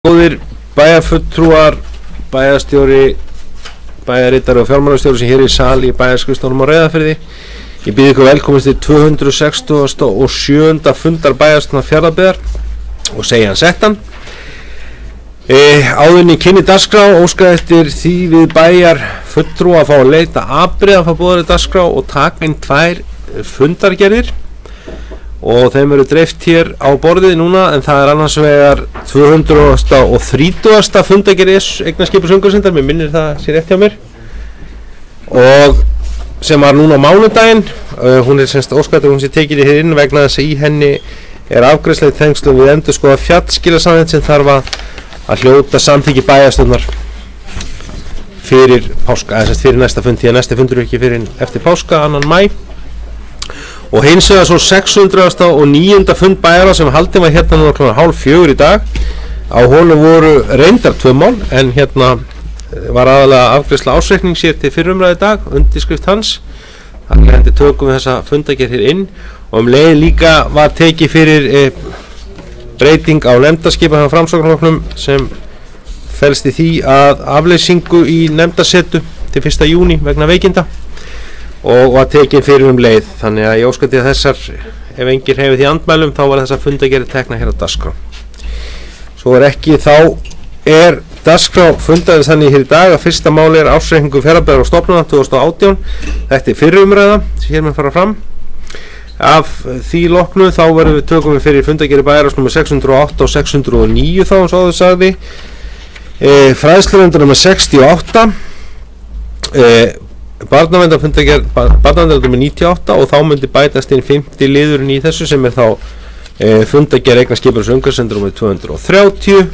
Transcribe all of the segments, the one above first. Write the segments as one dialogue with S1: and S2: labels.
S1: Góðir bæjarfulltrúar, bæjarstjóri, bæjarritari og fjármálastjóri sem hér í sal í bæjarskrifstofunum á Reyðarfirði. Ég býð ykkur velkomins til 267. fundar bæjarstjórnar Fjarðabyggðar og segja hann settan. Áðurinn í kynni dagskrá óskaði eftir því við bæjarfulltrúa að fá að leita afbrigða frá boðaðri dagskrá og taka inn 2 fundargerðir. Og þeim eru dreift hér á borðið núna, en það annars vegar 230. fundargerð eignaskipa söngvarsnefndar, mér minnir það sé rétt hjá mér, og sem var núna á mánudaginn. Hún semst óskættur, hún sé tekin hér inn vegna þess að í henni afgreiðsla í tengslum við endurskoða fjallskilasamþykkt sem þarf að hljóta samþykki bæjarstjórnar fyrir páska, eða fyrir næsta fund, því að næsta fundur ekki fyrir eftir páska, 2. maí. Og hins vegar svo 609. fund bæjara sem haldinn var hérna núna kl. 3:30 í dag. Á honum voru reyndar 2 mál, en hérna var aðalega afgreiðsla ársreiknings hér til fyrrumræðu í dag, undirskrift hans. Þannig að tökum við þessa fundargerð hér inn, og leið líka var tekið fyrir breyting á nefndaskipan hjá Framsóknarflokknum sem felst í því að afleysingu í nefndasetu til 1. júní vegna veikinda og var tekið fyrir leið. Þannig að ég óskandi að þessar, ef enginn hefur því andmælum, þá var þessar fundargerðir tekna hér á dagskrá. Svo ekki, þá dagskrá fundarins þannig hér í dag að fyrsta máli ársreikningur Fjarðabyggðar og stofnana 2018. Þetta fyrri umræða sem hér með fara fram. Af því loknu þá tökum við fyrir fundargerðir bæjarráðs nr. 608 og 609 þá, eins og áður sagði. Fræðslunefndar nr. 68, barnaverndarfundargerð nr. 98, og þá myndi bætast inn 50 liðurinn í þessu sem þá fundargerð eignaskipa söngvarsnefndar nr. 230,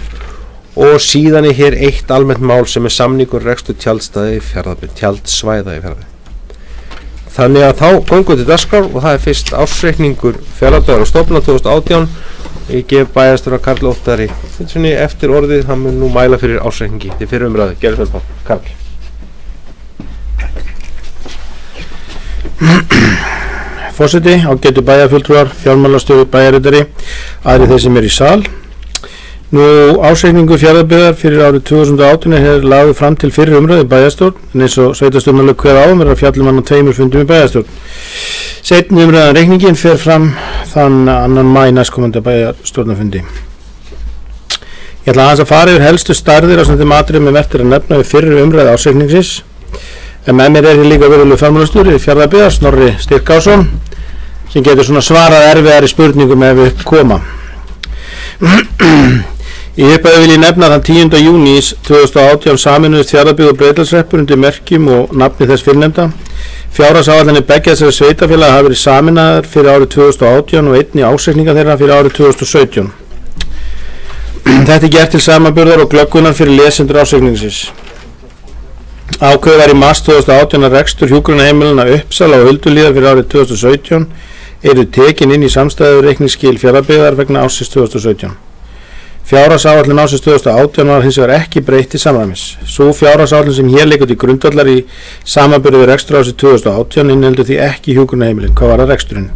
S1: og síðan hér eitt almennt mál sem samningur rekstur tjaldsvæða í Fjarðabyggð. Þannig að þá gongum við til dagskrár, og það fyrst ársreikningur Fjarðabyggðar og stofnana 2018. Ég gef bæjarstjóra Karl Óttari eftir orðið, hann mun nú mæla fyrir ársreikningi til fyrir umræðu. Gerðu vel, Karl.
S2: Forseti, ágætu bæjarfulltrúar, fjármálastjóri, bæjarritari, aðrir þeir sem í sal. Nú, ársreikningur Fjarðabyggðar fyrir árið 2018 lagður fram til fyrri umræðu í bæjarstjórn, en eins og sveitarstjórnarlög kveða á að fjalla hann á 2 fundum í bæjarstjórn. Seinni umræðan reikningin fer fram þann 2. maí næstkomandi bæjarstjórnarfundi. Ég ætla aðeins að fara yfir helstu stærðir á þessum atriðum með vert að nefna við fyrri umræðu ársreikningsins. En með mér hér líka verulegur fjármálastjóri Fjarðabyggðar, Snorri Styrkásson, sem getur svarað erfiðari spurningum ef við koma. Í upphafi vil ég nefna þann 10. júní 2018 sameinuðust Fjarðabyggð og Breiðdalshreppur undir merkjum og nafni þess fyrrnefnda. Fjárhagsáætlanir beggja þessara sveitarfélaga hafa verið sameinaðar fyrir árið 2018 og einnig ársreikninga þeirra fyrir árið 2017. Þetta gert til samanburðar og glöggvunar fyrir lesendur ársreikningsins. Ákveðið var í mars 2018 að rekstur hjúkrunarheimilanna Uppsala og Uldulíðar fyrir árið 2017 eru tekin inn í samstæðu reikningsskil Fjarðabyggðar vegna ársins 2017. Fjárhagsáætlun ársins 2018 var hins vegar ekki breytt til samræmis. Sú fjárhagsáætlun sem hér liggur til grundvallar í samanburði við rekstur ársins 2018 inniheldur því ekki hjúkrunarheimilin, hvað var að reksturinn.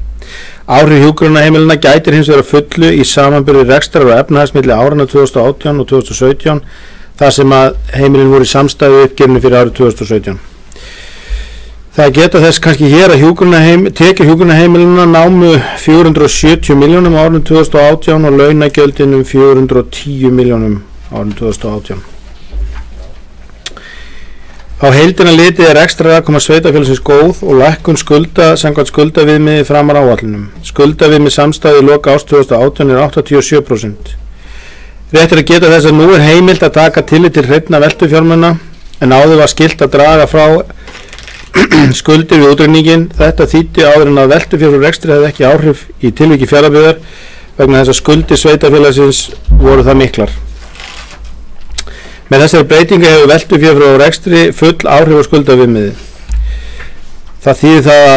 S2: Áhrif hjúkrunarheimilanna gætir hins vegar fullu í samanburði rekstrar og efnahagsmilli áranna 2018 og 2017, þar sem að heimilin voru í samstæðu uppgjörinu fyrir árið 2017. Það geta þess kannski hér að tekjur hjúkrunarheimilina námu 470 milljónum á árinu 2018 og launagjöldin 410 milljónum á árinu 2018. Á heildina litið rekstrarafkoma sveitarfélagsins góð og lækkun skulda samkvæmt skuldaviðmiði framar áætlunum. Skuldaviðmið samstæðu í loka árs 2018 87%. Rétt að geta þess að nú heimilt að taka tillit til hreinna veltufjármuna, en áður var skylt að draga frá skuldir við útreikningin. Þetta þýddi áður en að veltufjár frá rekstri hefði ekki áhrif í tilviki Fjarðabyggðar vegna þess að skuldir sveitarfélagsins voru það miklar. Með þessari breytingu hefur veltufjár frá rekstri full áhrif á skuldaviðmiði. Það þýðir það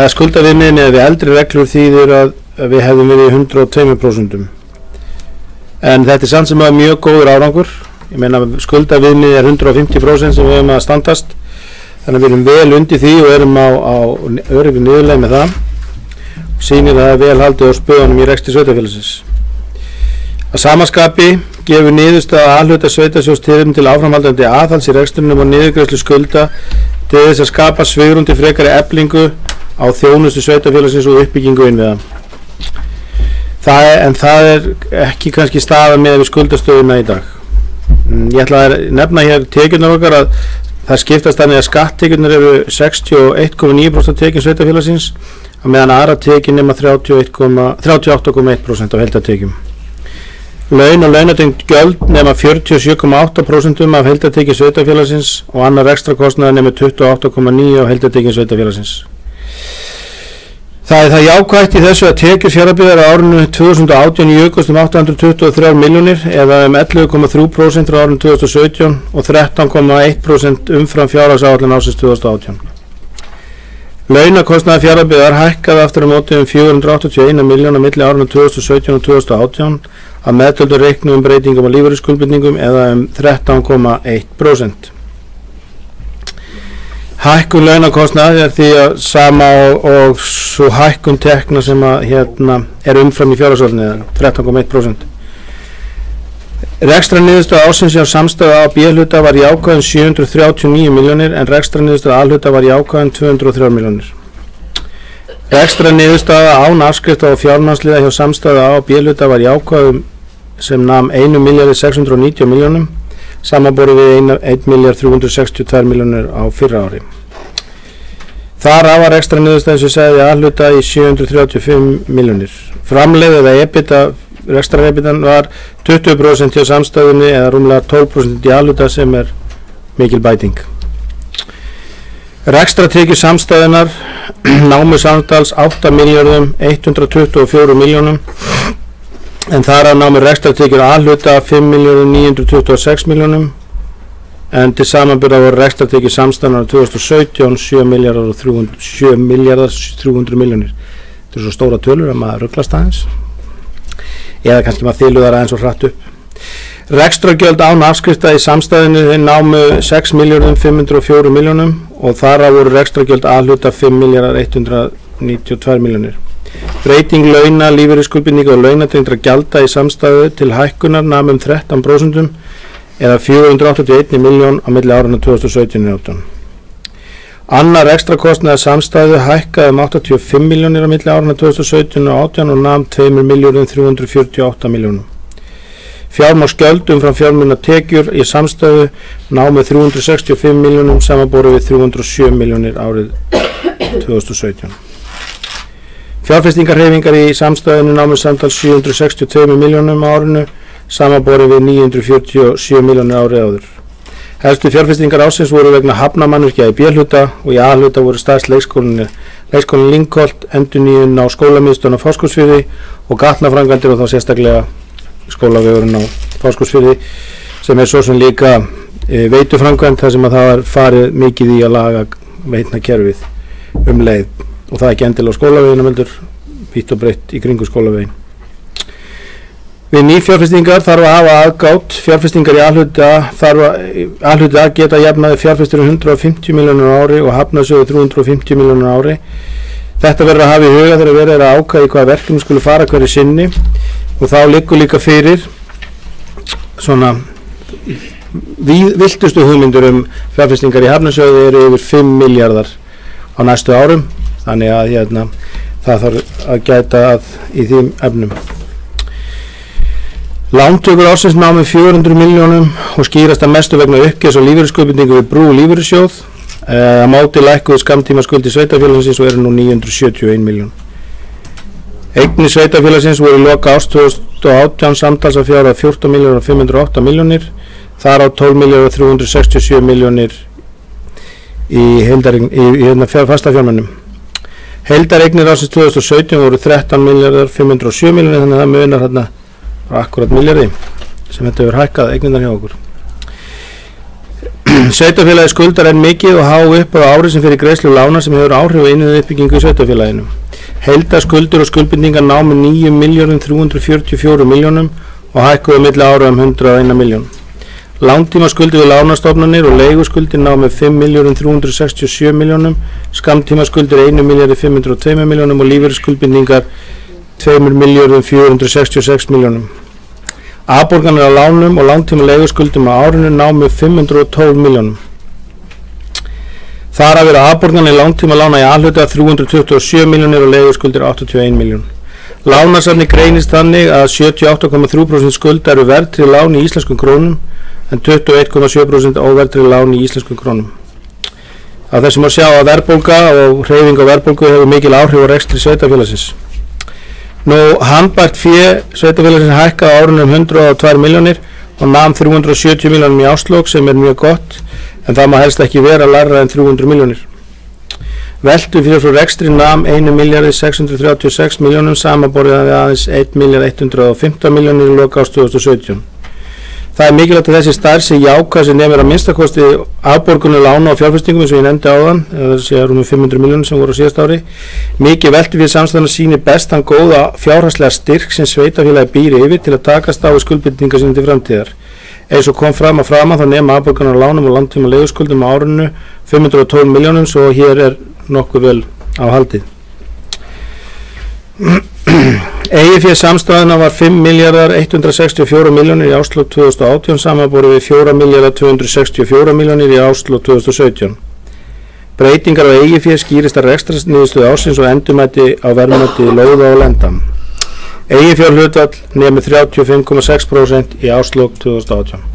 S2: að skuldaviðmiðin eða við eldri reglur þýðir að við hefðum verið 102%. En þetta samt sem að mjög góður árangur. Ég meina skuldaviðmiðið 150% sem við hefum að standast. Þannig að við erum vel undir því og erum á öruggu niðurleið með það. Sýnir að það vel haldið á spöðunum í rekstri sveitarfélagsins. Að samaskapi gefur niðurstaða A-hluta sveitarsjóðs tilefni til áframhaldandi aðhalds í rekstrinum og niðurgreiðslu skulda til þess að skapa svigrúm til frekari eflingu á þjónustu sveitafélagsins og uppbyggingu innviða. En það er ekki kannski staða með við skuldastöðuna í dag. Ég ætla að nefna hér tekjurnar okkar að það skiptast þannig að skatttekjurnar eru 61,9% tekjum sveitafélagsins á meðan aðra tekjur nema 38,1% af heildartekjum. Laun og launatengd gjöld nema 47,8% af heildartekjum sveitafélagsins og annar rekstrakostnaður nema 28,9% af heildartekjum sveitafélagsins. Það er það jákvætt í þessu að tekjur Fjarðabyggðar á árinu 2018 jukust 823 milljónir eða 11,3% frá árinu 2017 og 13,1% umfram fjárhagsáætlun ársins 2018. Launakostnaður Fjarðabyggðar hækkaði aftur á móti 481 miljóna milli árinu 2017 og 2018 að meðtöldu reiknum breytingum og lífeyrisskuldbindingum eða 13,1%. Hækkun launakostnaður er því að sama og svo hækkun tekna sem að er umfram í fjárhagsáætlun eða 13,1%. Rekstraniðurstaða ársins hjá samstæðu A- og B-hluta var jákvæðin 739 milljónir en rekstraniðurstaða A-hluta var jákvæðin 203 milljónir. Rekstraniðurstaða án afskrifta og fjárnámsliða hjá samstæðu A- og B-hluta var jákvæðin sem nam 1.690 milljónum samanborið við 1.362 milljónir á fyrra ári. Þar af var rekstraniðurstaðin sem segði A-hluta í 735 milljónir. Framlegð eða EBITDA rekstrarebitan var 20% hjá samstæðunni eða rúmlega 12% í A-hluta sem er mikil bæting. Rekstratekjur samstæðunar námu samtals 8.124 milljónum en þar að námu rekstratekjur A-hluta 5.926 milljónum en til samanburðar voru rekstratekjur samstæðunar 2017 7.300 milljónir. Þetta er svo stóra tölur að maður rugglast aðeins. Eða kannski maður þyluðar aðeins og hratt upp. Rekstragjöld án afskrifta í samstæðinu námu 6.504 milljónum og þar að voru rekstragjöld A-hluta 5.192 milljónir. Breyting launa, lífeyrisskuldbindinga og launatengdra gjalda í samstæðu til hækkunar nam 13% eða 481 miljón á milli árana 2017 og 2018. Annar ekstrakostnaður samstæðu hækkaði 85 miljónir á milli árana 2017 og 2018 og nam 2.348 miljónum. Fjármagnsgjöld umfram fjármunatekjur í samstæðu námu 365 miljónum samanborið við 307 miljónir árið 2017. Fjárfestingarhreyfingar í samstæðinu námu samtals 762 miljónum á árinu samanborið við 947 miljónir árið áður. Helstu fjárfestingar ársins voru vegna hafnarmannvirkja í B-hluta og í A-hluta voru stærst leikskólinn Lyngholt, endurnýjun á skólamiðstöðin á Fáskrúðsfirði og gatnaframkvæmdir og þá sérstaklega skólavegurinn á Fáskrúðsfirði sem er svo sem líka veituframkvæmd þar sem að það var farið mikið í að laga veitnakerfið leið og það ekki endilega á skólaveginu heldur vítt og breytt í kringu skólavegin. Við nýfjárfestingar þarf að hafa aðgátt fjárfestingar í A-hluta geta jafnaði fjárfestur 150 miljónur á ári og hafnarsjóði 350 miljónur á ári. Þetta verður að hafa í huga þegar verið að ákvæða í hvaða verkefni skulu fara hverju sinni og þá liggur líka fyrir svona viltustu hugmyndur fjárfestingar í hafnarsjóði eru yfir 5 miljardar á næstu árum þannig að það þarf að gæta að í þeim efnum. Lántökur ársins námu 400 miljónum og skýrast að mestu vegna uppgjörs og lífeyrisskuldbindingu við Brú lífeyrissjóð. Á móti lækkuðu skammtímaskuldir sveitafélagsins og eru nú 971 miljón. Eignir sveitafélagsins voru í loka árs 2018 samtals að fjárhæð 14.508 milljónir, þar á 12.367 milljónir í fasta fjármunum. Heildareignir ársins 2017 voru 13.507 milljónir þannig að það munar hérna akkurat milljarði sem þetta hefur hækkað eignirnar hjá okkur. Sveitafélagi skuldar enn mikið og há upp á ári sem fyrir greiðslu lána sem hefur áhrif á innviða uppbyggingu í sveitafélaginu. Heildarskuldir og skuldbindingar námu 9.344 milljónum og hækkuðu milli ára 101 miljón. Langtímaskuldir við lánastofnanir og leiguskuldir námu 5.367 milljónum, skammtímaskuldir 1.502 milljónum og lífeyrisskuldbindingar 2.466 milljónum. Afborganir af lánum og langtíma leiguskuldum á árinu námu 512 milljónum. Þar af eru afborganir langtíma lána í A-hluta 327 milljónir og leiguskuldir 81 miljón. Lánasafni greinist þannig að 78,3% skulda eru verðtryggð lán í íslenskum krónum en 21,7% óverðtryggð lán í íslenskum krónum. Af þessu má sjá að verðbólga og hreyfing á verðbólgu hefur mikil áhrif á rekstri sveitarfélagsins. Handbært fé sveitarfélagsins hækkaði á árinu 102 milljónir og nam 370 milljónum í árslok sem mjög gott, en það má helst ekki vera lægra en 300 milljónir. Veltu fyrir frá rekstri nam 1.636 milljónum samanborið við aðeins 1.115 milljónir í lok árs 2017. Það mikilvægt að þessi stærð sé jákvæð sem nemur að minnstakosti afborgunum lána og fjárfestingum eins og ég nefndi áðan, það sé rúmum 500 milljónir sem voru á síðast ári. Mikið veltu fyrir samstæðan sýnir best þann góða fjárhagslega styrk sem sveitarfélagi býr yfir til að takast á við skuldbindingar sinni til framtíðar. Eins og kom fram að framan þá nema afborgunar lánum og langtíma leiguskuldum á árinu 512 milljónum, svo hér nokkuð vel á haldið. Eigið fé samstæðuna var 5.164 milljónir í árslok 2018 samanborið við 4.264 milljónir í árslok 2017. Breytingar á eigið fé skýrist að rekstrarniðurstöðu ársins og endurmæti á verðmæti lóða og lenda. Eigið fjárhlutfall nemur 35,6% í árslok 2018.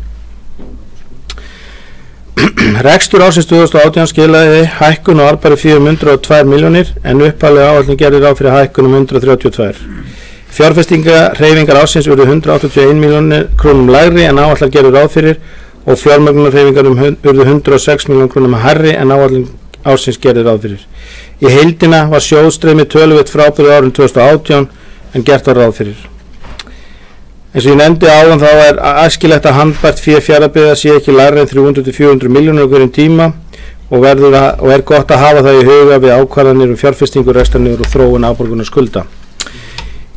S2: Rekstur ársins 2018 skilaði hækkun á arðbæru fé 102 milljónir en upphaflega áætlun gerði ráð fyrir hækkun 132. Fjárfestingarhreyfingar ársins urðu 181 milljónir krónum lægri en áætlun gerði ráð fyrir og fjármögnunarhreyfingar urðu 106 milljónir krónum hærri en áætlun ársins gerði ráð fyrir. Í heildina var sjóðstreymið töluvert frábrugðið árinu 2018 en gert var ráð fyrir. Eins og ég nefndi áðan þá æskilegt að handbært fé Fjarðabyggðar sé ekki lægra en 300-400 milljónir á hverjum tíma og gott að hafa það í huga við ákvarðanir fjárfestingu, rekstrarniður og þróun afborgunar skulda.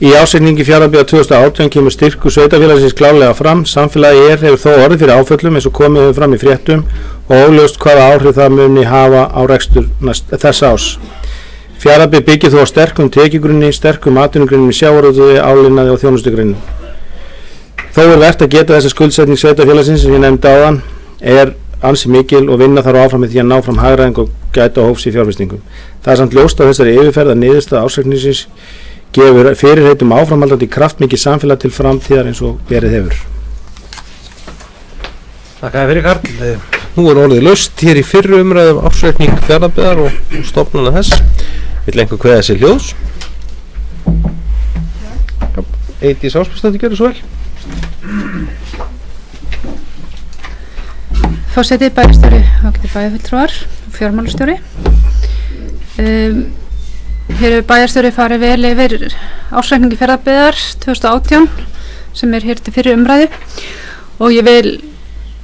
S2: Í ásetningi Fjarðabyggðar 2018 kemur styrkur sveitarfélagsins klárlega fram. Samfélagi hefur þó orðið fyrir áföllum eins og komið hefur fram í fréttum og óljóst hvaða áhrif það muni hafa á rekstur þess árs. Fjarðabyggð byggir þó á sterkum tekjugrunni, sterkum atvinnugrunni í sjávarútvegi, álinnaði og þjónustugrunni. Þó vert að geta þessa skuldsetning sveitarfélagsins sem ég nefndi áðan ansi mikil og vinna þarf áfram með því að ná fram hagræðingu og gæta hófs í fjárfestingum. Það samt ljóst að þessari yfirferð að niðurstaða ársreikningsins gefur fyrirheitum áframhaldandi kraftmikið samfélag til framtíðar eins og verið hefur.
S1: Þakka fyrir Karl. Nú orðið laust hér í fyrru umræðum ársreikning Fjarðabyggðar og stofnana þess. Vill einhver kveða sér hljóðs? Eydís Ásbjörnsdóttir, gjörðu svo vel.
S3: Forseti, bæjarstjóri, ágætir bæjarfulltrúar og fjármálastjóri. Hér hefur bæjarstjóri farið vel yfir ársreikningi Fjarðabyggðar 2018 sem hér til fyrir umræðu og ég vil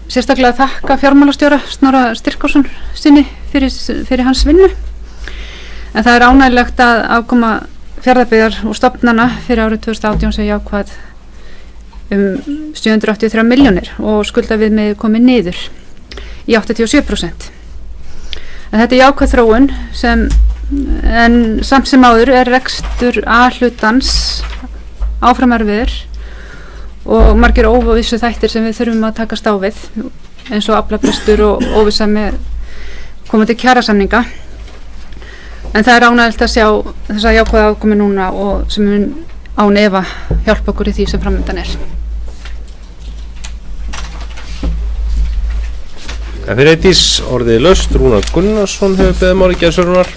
S3: sérstaklega þakka fjármálastjóra Snorra Styrkársson sinni fyrir hans vinnu. En það ánægjulegt að afkoma Fjarðabyggðar og stofnana fyrir árið 2018 sem jákvæð 783 milljónir og skuldaviðmið komið niður í 87%. En þetta jákvæð þróun en samt sem áður rekstur A-hlutans áfram erfiður og margir óvissu þættir sem við þurfum að takast á við eins og aflabrestur og óvissa með komandi kjarasamninga. En það ánægjulegt að sjá þessa jákvæða afkomu núna og sem mun án efa hjálpa okkur í því sem framöndan
S1: Það fyrir Eydís, orðið laust, Rúnar Gunnarsson hefur beðið máli geðsörunar.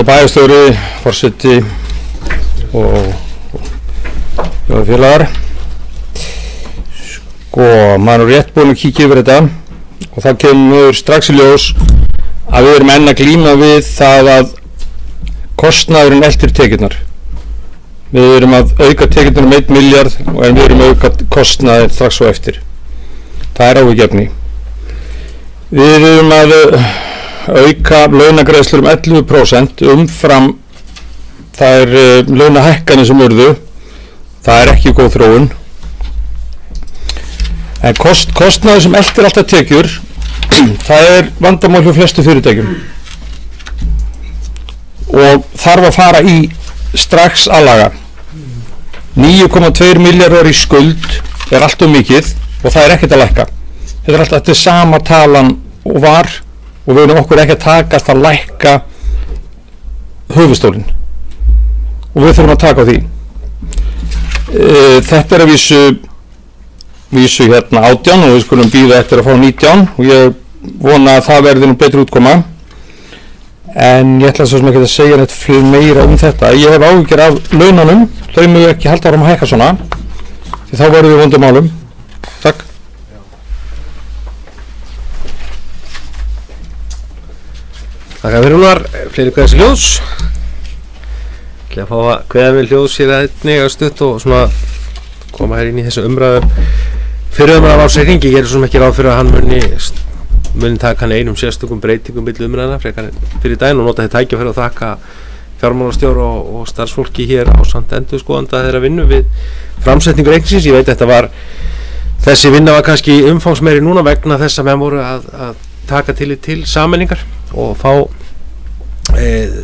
S2: Bæjarstjóri, forseti og félagar. Maður er rétt búinn að kíkja yfir þetta og það kemur strax í ljós að við erum enn að glíma við það að kostnaðurinn eltir tekjurnar. Við erum að auka tekjurnar 1 milljarð en við erum að auka kostnaðir strax svo eftir. Það er áhyggjuefni. Við erum að auka launagreiðslur 11% umfram þær launahækkanir sem urðu. Það er ekki góð þróun. En kostnaður sem eltir alltaf tekjur, það vandamál hjá flestu fyrirtækjum og þarf að fara í strax aðlaga. 9,2 milljarðar í skuld allt mikið og það ekkert að lækka. Þetta alltaf eftir sama talan og var og við erum okkur ekki að takast að lækka höfuðstólinn og við þurfum að taka á því. Þetta að vísu hérna 18 og við skulum bíða eftir að fá 19 og ég vona að það verði nú betri útkoma, en ég ætla svo sem ekki að segja neitt meira þetta. Ég hef áhyggjur af laununum, þau mjög ekki halda áfram að hækka svona því þá verðum við vondum málum. Takk.
S1: Takk fyrir Rúnar, fleiri kveðs ljós. Ég ætla að fá að kveða við ljós hér einnig að stutt og svona koma hér inn í þessu umræðu. Fyrir umræðu ársreikningi, ég svo sem ekki ráð fyrir að hann muni taka hann einum sérstökum breytingum milli umræðina frekar fyrir daginn og nota þetta tækifæri og þakka fjármálastjóra og starfsfólki hér ásamt endurskoðanda þeirra vinnu við framsetningu reikningsins. Ég veit að þessi vinna var kannski umfangsmeiri núna vegna þess að menn voru að taka til sameiningar og fá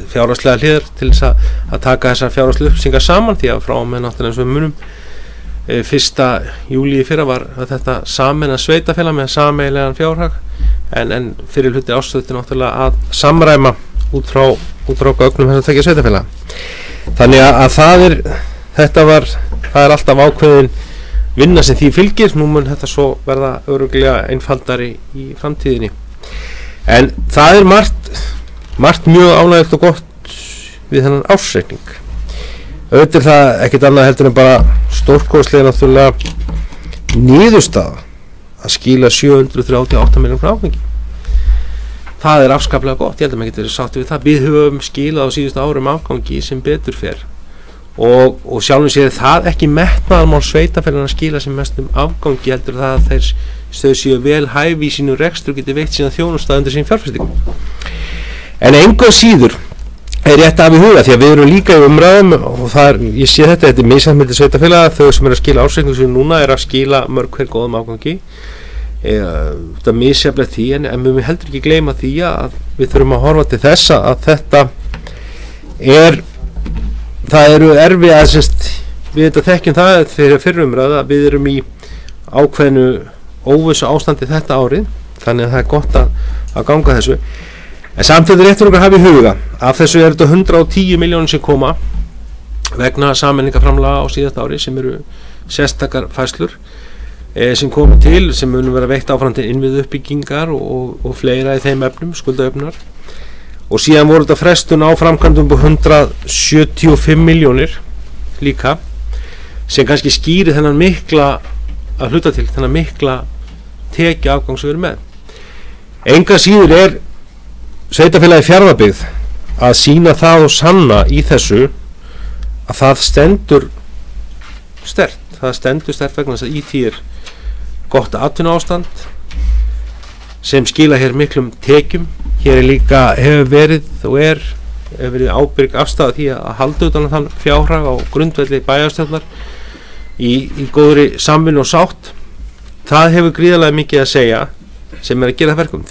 S1: fjárhagslega hliðar til þess að taka þessar fjárhagslega upplýsingar saman, því að frá með náttúrulega eins og við munum 1. júlí í fyrra var þetta sameina sveitafélag með sameiginlegan fjárhag en fyrir hluti árstöðutin náttúrulega að samræma út frá gögnum þess að tekja sveitafélag. Þannig að það er alltaf ákveðin vinna sem því fylgir. Nú mun þetta svo verða örugglega einfaldari í framtíðinni. En það er margt mjög ánægjulegt og gott við þennan ársreikning. Auðvitað það ekkert annað heldur en bara stórkostlega náttúrulega niðurstaða að skila 738 milljónir afgangi. Það er afskaplega gott, ég held að maður getur verið sátt við það. Við höfum skilað á síðustu árum afgangi sem betur fer og sjálfum sér það ekki metnaðarmál sveitarfélaganna að skila sem mestum afgangi, heldur það að þau séu vel hæfi í sínu rekstri og geti veitt sína þjónustu undir sín fjárfestingum. En engu að síður rétt af í huga, því að við erum líka í umræðum og ég sé þetta er misjafnt milli sveitarfélaga. Þau sem að skila ársreikningum sem núna að skila mörg hver góðum afgangi. Þetta er misjafnlegt því en við höfum heldur ekki gleyma því að við þurfum að horfa til þess að þetta það eru erfið að við þetta þekkjum það fyrir fyrrumræða að við erum í ákveðnu óvissu ástandi þetta árið, þannig að það er gott að ganga þessu. En samtidig réttur okkar hafa í huga af þessu þetta 110 milljónir sem koma vegna sameiningaframlaga á síðasta ári sem eru sérstakar færslur sem komu til, sem munum vera veitt áfram til innviðuppbyggingar og fleira í þeim efnum, skuldaöfnunar. Og síðan voru þetta frestun á framkvæmdum på 175 milljónir líka, sem kannski skýrir þennan mikla að hluta til, þennan mikla tekja afgang sem við erum með. Enga síður sveitarfélagi Fjarðabyggð að sýna það og sanna í þessu að það stendur sterkt vegna þess að í því gott atvinnuástand sem skila hér miklum tekjum. Hér líka hefur verið ábyrg afstafa því að halda utan þann fjárhag á grundvelli bæjarstjórnar í góðri samvinnu og sátt. Það hefur gríðarlega mikið að segja sem að gera það verkum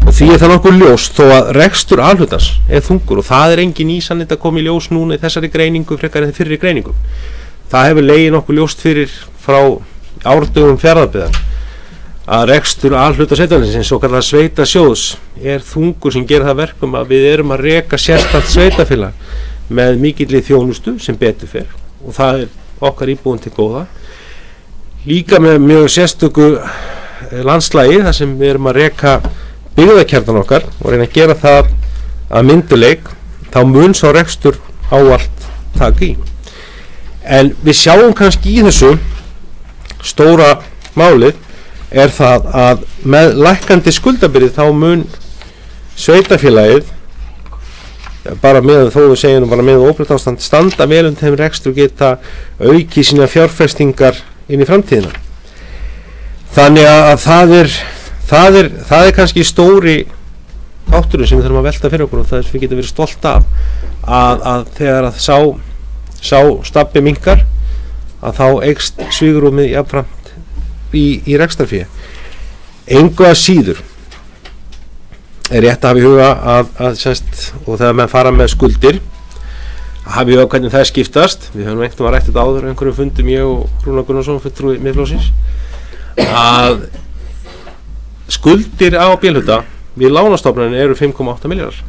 S1: og því það nokkuð ljóst þó að rekstur alhlutans þungur og það engin ísannit að koma í ljós núna í þessari greiningu frekar en fyrri greiningum. Það hefur legið nokkuð ljóst fyrir frá árdögum Fjarðabyggðar að rekstur alhlutasveitarfélagsins, svo kallar sveitasjóðs, þungur sem gerir það verkum að við erum að reka sérstakt sveitafélag með mikilli þjónustu sem betur fer og það okkar íbúin til góða. Líka með mjög sérstöku landslægi þar sem við erum að reka byggðakjarnan okkar og reyna að gera það að mynduleik, þá mun sá rekstur ávallt taka í. En við sjáum kannski í þessu stóra málið það að með lækkandi skuldabyrði þá mun sveitafélagið bara með þó við segjum bara með óbreytt ástand standa vel þeim rekstur geta auki sína fjárfestingar inn í framtíðina. Þannig að það er kannski stóri þátturinn sem við þurfum að velta fyrir okkur og það við getum verið stolt af að þegar að sá stabbi minnkar að þá eykst svigrúmið jafnframt í rekstrarfé. Engu að síður er rétt að hafa í huga að semst, og þegar menn fara með skuldir, að hafa í huga hvernig það skiptast. Við höfum einhvern veginn rætt þetta áður einhverjum fundum, ég og Rúnar Gunnarsson, fulltrúi Miðflokksins, að skuldir á B-hluta við lánastofnanir eru 5,8 milljarðar.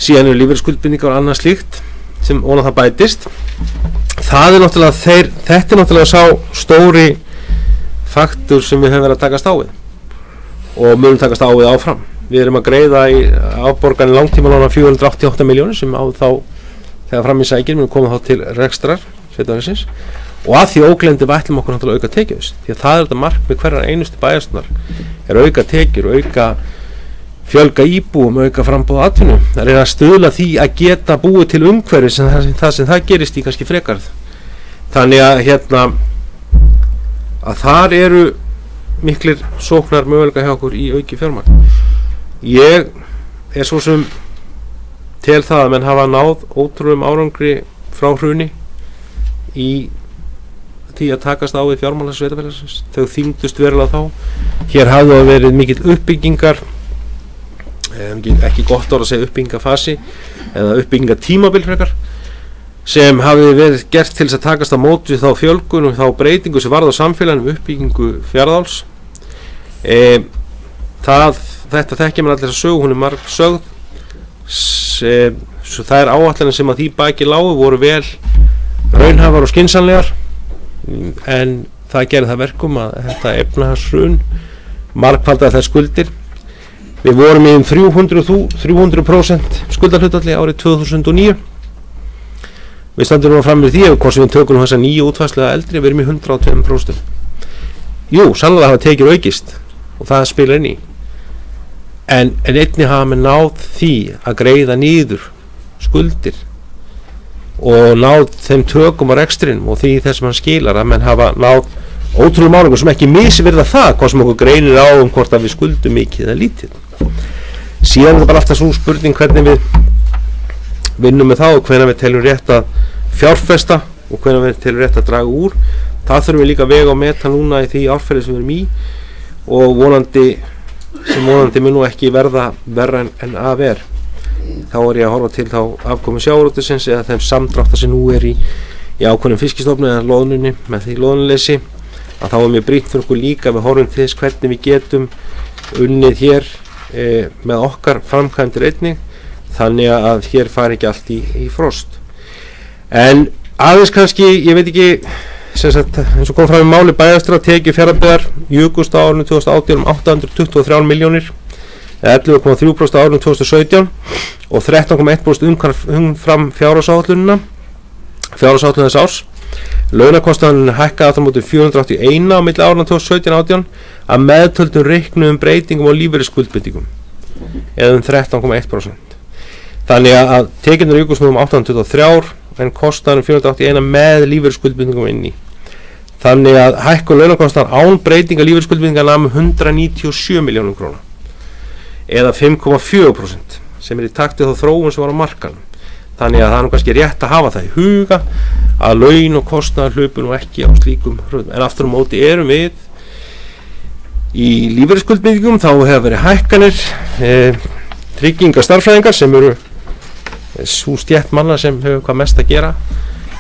S1: Síðan eru lífeyrisskuldbindingar og annað slíkt sem ónað það bætist. Það er náttúrulega þetta er náttúrulega sá stóri faktur sem við höfum verið að takast á við og munum takast á við áfram. Við erum að greiða í afborganir langtímalána 488 milljónir sem á þá þegar fram í sækir munum koma þá til rekstrar sveitarfélagsins, og að því ógleymdu við ætlum okkur náttúrulega auka tekjur, því að það er þetta markmið hverjar einustu bæjarstjórnar er auka tekjur, auka fjölga íbúum, auka framboð atvinnu. Það er að stuðla því að geta búið til umhverfi sem það gerist í kannski frekarð. Þannig að að þar eru miklir sóknar möguleika hjá okkur í auki fjármagn. Ég er svo sem til það að menn hafa náð ótrúlegum árangri frá hruni í því að takast á við fjármála sveitarfélagsins. Þau þyngdust verulega þá. Hér hafði það verið mikill uppbyggingar, ekki gott orð að segja uppbyggingafasi eða uppbyggingatímabil frekar, sem hafi verið gert til þess að takast á mót við þá fjölgun og þá breytingu sem varð á samfélaginu, uppbyggingu Fjarðáls. Þetta þekkja mér allir að sögu, hún er marg sögð. Svo það er áætlanir sem að því baki lágu voru vel raunhæfar og skynsamlegar, en það gerði það verkum að þetta efnahagshrun margfaldaði þær skuldir. Við vorum í 300% skuldahlutfalli árið 2009. Við standum nú fram með því ef hvort sem við tökum þessa nýju útfærslu eða eldri, við erum í 102%. Jú, sannlega hafa tekjur aukist og það spilar inn í. En einnig hafa með náð því að greiða niður skuldir og náð þeim tökum á rekstrinum og því þess að mann skilar að menn hafa náð ótrúlega árangur sem ekki misvirða það hvað sem okkur greinir á hvort að við skuldum mikið eða lítið. Síðan er það bara alltaf svo spurning hvernig við vinnum með það og hvenær við teljum rétt að fjárfesta og hvenær við teljum rétt að draga úr. Það þurfum við líka að vega og meta núna í því árferði sem við erum í, og vonandi mun nú ekki verða verra en að er. Þá er ég að horfa til þá afkomu sjávarútvegsins eða þeim samdráttar sem nú er í ákveðnum fiskistofnum eða loðnunni með því loðnuleysi, að þá er mjög brýnt fyrir okkur líka við horfum til þess hvernig við getum unnið hér með okkar framkvæmdir einnig, þannig að hér fari ekki allt í frost. En aðeins kannski, ég veit ekki, sagt, eins og kom fram í máli bæjarstjóra, tekjur Fjarðabyggðar jukust á árinu 2018 823 milljónir, 11,3% á árinu 2017 og 13,1% umfram fjárhagsáætlunina þess árs. Launakostnaðurinn hækkaði aftur á móti 481 á milli árinu 2017-18 að meðtöldum reiknuðum breytingum á lífeyrisskuldbindingum eða 13,1%. Þannig að tekjurnar jukust nú 823 en kostnaðurinn 481 með lífeyrisskuldbindingum inni. Þannig að hækkun launakostnaðar án breytinga lífeyrisskuldbindinga nam 197 milljónum króna eða 5,4% sem er í takti þá þróun sem var á markanum. Þannig að það er nú kannski rétt að hafa það í huga að laun og kostnaðar hlupu nú ekki á slíkum hröðum. En aftur á móti erum við í lífeyrisskuldbindingum, þá hefur verið hækkanir tryggingastarfræðingar sem eru sú stétt manna sem hefur hvað mest að gera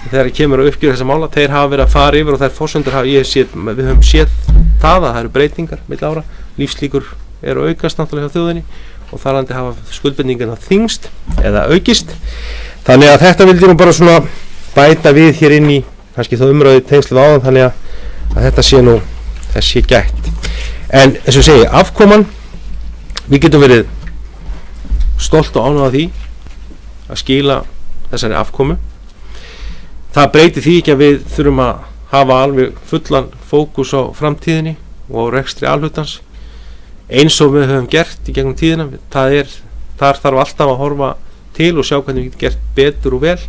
S1: þegar ég kemur að uppgjöra þessa mála. Þeir hafa verið að fara yfir og þær forsendur við höfum séð það að það eru breytingar milli ára, lífslíkur eru aukast náttúrulega hjá þjóðinni og þarlandi hafa skuldbindingina þyngst eða aukist. Þannig að þetta vildi nú bara svona bæta við hér inn í kannski þá umræðu tengslu við áðan, þannig að þetta sé nú þess sé gætt. En eins og ég segi, afkoman, við getum verið stolt og ánægð af því að skila þessari afkomu. Það breytir því ekki að við þurfum að hafa alveg fullan fókus á framtíðinni og rekstri alhlutans eins og við höfum gert í gegnum tíðina. Þar þarf alltaf að horfa til og sjá hvernig við getum gert betur og vel,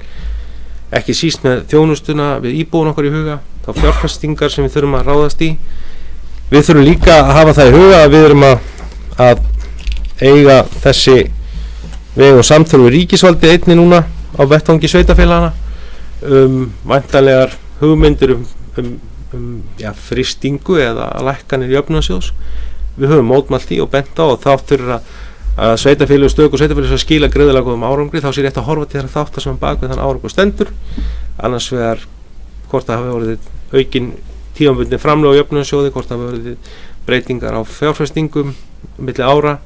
S1: ekki síst með þjónustuna við íbúin okkar í huga, þá fjárfestingar sem við þurfum að ráðast í. Við þurfum líka að hafa það í huga að við erum að eiga þessi veg og samtölu við ríkisvaldi einni núna á vettvangi sveitarfélagana væntanlegar hugmyndir um frystingu eða lækkanir jöfnunarsjóðs. Við höfum mótmælt því og bent á, og þátt fyrir að sveitarfélög stöku sveitarfélög sem skila greiðlega góðum árangri, þá sé rétt að horfa til þeirra þáttar sem bak við þann árangur stendur. Annars vegar hvort það hafi orðið aukin tímabundin framlög á jöfnunarsjóði, hvort það hafi orðið breytingar á fjárfestingum milli ára,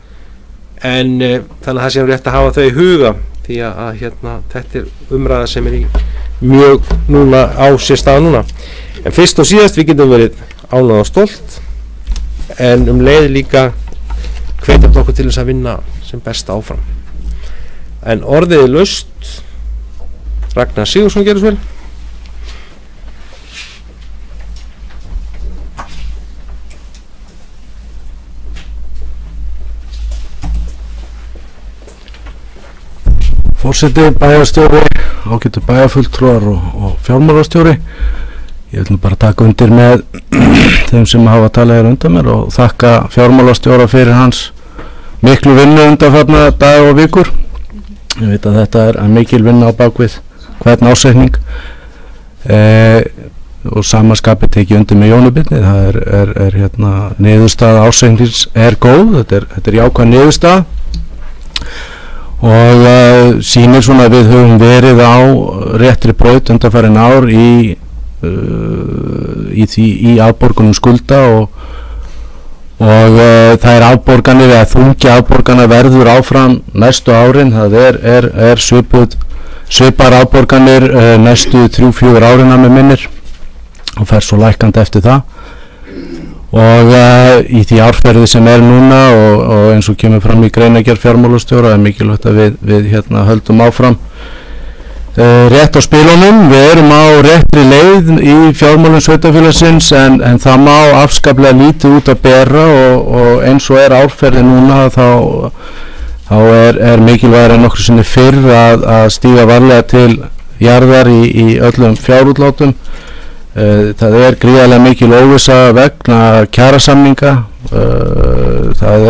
S1: en þannig að það sé rétt að hafa þau í huga, því að þetta umræða sem í mjög núna á sér stað núna. En fyrst og síðast við getum verið ánægð og stolt, en leið líka hvetjum okkur til þess að vinna sem best áfram. En orðið laust, Ragnar Sigurðsson gerur svo vel.
S2: Forseti, bæjarstjóri, ágætu bæjarfulltrúar og fjármálastjóri. Ég vil bara taka undir með þeim sem hafa talað undan mér og þakka fjármálastjóra fyrir hans miklu vinnu undanfarna daga og vikur. Ég veit að þetta mikil vinna á bakvið hvern ársreikning og samanskapið tekið undir með Jóni Birni. Það er niðurstaða ársreiknings góð, þetta jákvæð niðurstaða og sýnir svona að við höfum verið á réttri braut undanfarin ár í afborgunum skulda og það er afborganir eða þungi afborgana verður áfram næstu árin. Það er svipar afborganir næstu 3-4 árina með minnir og fer svo lækkandi eftir það. Og í því árferði sem núna og eins og kemur fram í greinargerð fjármálastjóra er mikilvægt að við höldum áfram rétt á spilunum. Við erum á réttri leið í fjármálum sveitarfélagsins en það má afskaplega lítið út að bera og eins og árferði núna þá er mikilvægara en nokkru sinni fyrr að stíga varlega til jarðar í öllum fjárútlátum. Það er gríðarlega mikil óvissa vegna kjarasamninga, það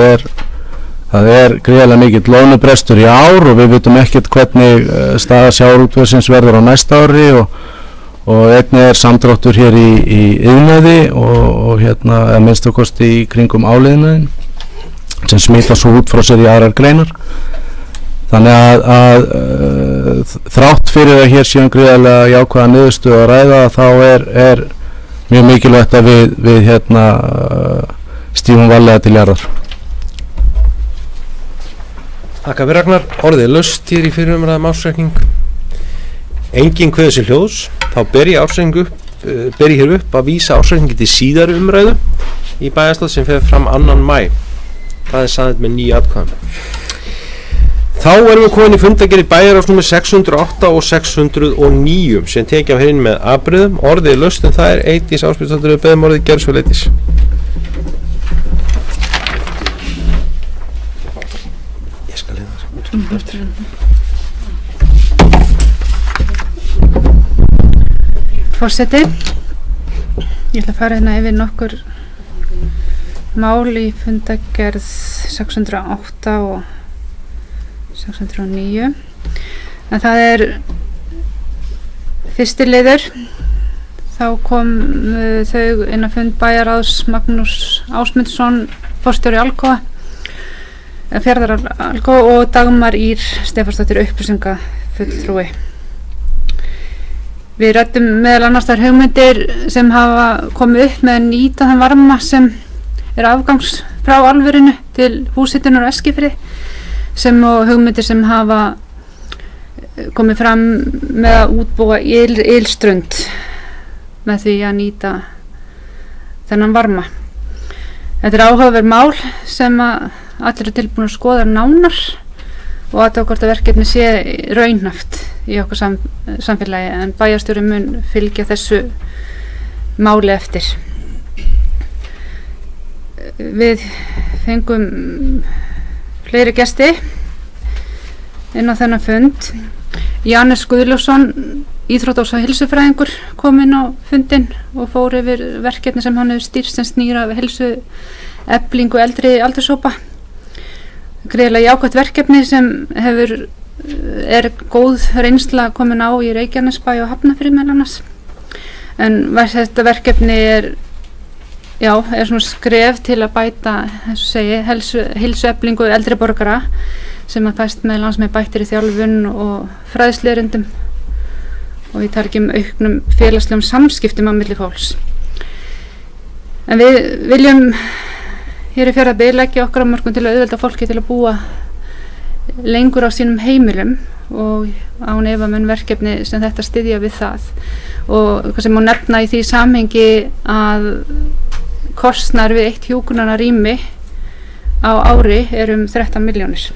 S2: er gríðarlega mikill lónubrestur í ár og við vitum ekkert hvernig staða sjávarútvegsins verður á næsta ári og einnig samdráttur hér í iðnaði og að minnsta kosti í kringum áliðnaðinn sem smita svo út frá sér í aðrar greinar. Þannig að þrátt fyrir að hér séum gríðarlega jákvæða niðurstöðu að ræða þá er mjög mikilvægt að við stígum varlega til jarðar.
S1: Þakka fyrir Ragnar. Orðið laust hér í fyrirumræðum ársreikning. Enginn kveður sér hljóðs. Þá ber ég hér upp að vísa ársreikningi til síðari umræðu í bæjarstjórn sem fer fram 2. maí. Það er samþykkt með 9 atkvæðum. Þá erum við komin í fundargerð bæjarráðs númer 608 og 609 sem tekið af hérna með afbrigðum. Orðið laust en það er Eydís Ásbjörnsdóttir við beðum orðið gerð svo Eydís. Ég skal leiða þessu eftir.
S3: Forseti, ég ætla að fara hérna yfir nokkur mál í fundargerð 608 og 609 en það er fyrsti liður. Þá kom þau inn á fund bæjarráðs Magnús Ásmundsson forstjóri Alcoa Fjarðar Alcoa og Dagmar Ír Stefánsdóttir upplýsingafulltrúi. Við ræddum meðal annars þær hugmyndir sem hafa komið upp með að nýta þann varma sem afgangs frá álverinu til húshitunar og Eskifirði sem og hugmyndir sem hafa komið fram með að útbúa ylströnd með því að nýta þennan varma. Þetta er áhugaverð mál sem að allir er tilbúin að skoða nánar og að hvort að verkefni sé raunhæft í okkur samfélagi en bæjarstjóri mun fylgja þessu máli eftir. Við fengum fleiri gesti inn á þennan fund. Jannes Guðljósson, íþrótta- og heilsufræðingur, kom inn á fundinn og fór yfir verkefni sem hann hefur stýrt sem snýr af heilsueflingu eldri aldurshópa. Gríðarlega jákvætt verkefni sem er góð reynsla komin á í Reykjanesbæ og Hafnarfirði meðal annars. En þetta verkefni er svona skref til að bæta, eins og segi, heilsueflingu eldri borgara sem að fæst meðal annars með bættri þjálfun og fræðsluerindum og ég tala ekki auknum félagslegum samskiptum á milli fólks. En við viljum hér í Fjarðabyggð leggja okkar á mörkum til að auðvelda fólki til að búa lengur á sínum heimilum og án efa mun verkefni sem þetta styðja við það og hvað sem má nefna í því samhengi að kostnaður við eitt hjúkrunarrými á ári er 13 milljónir.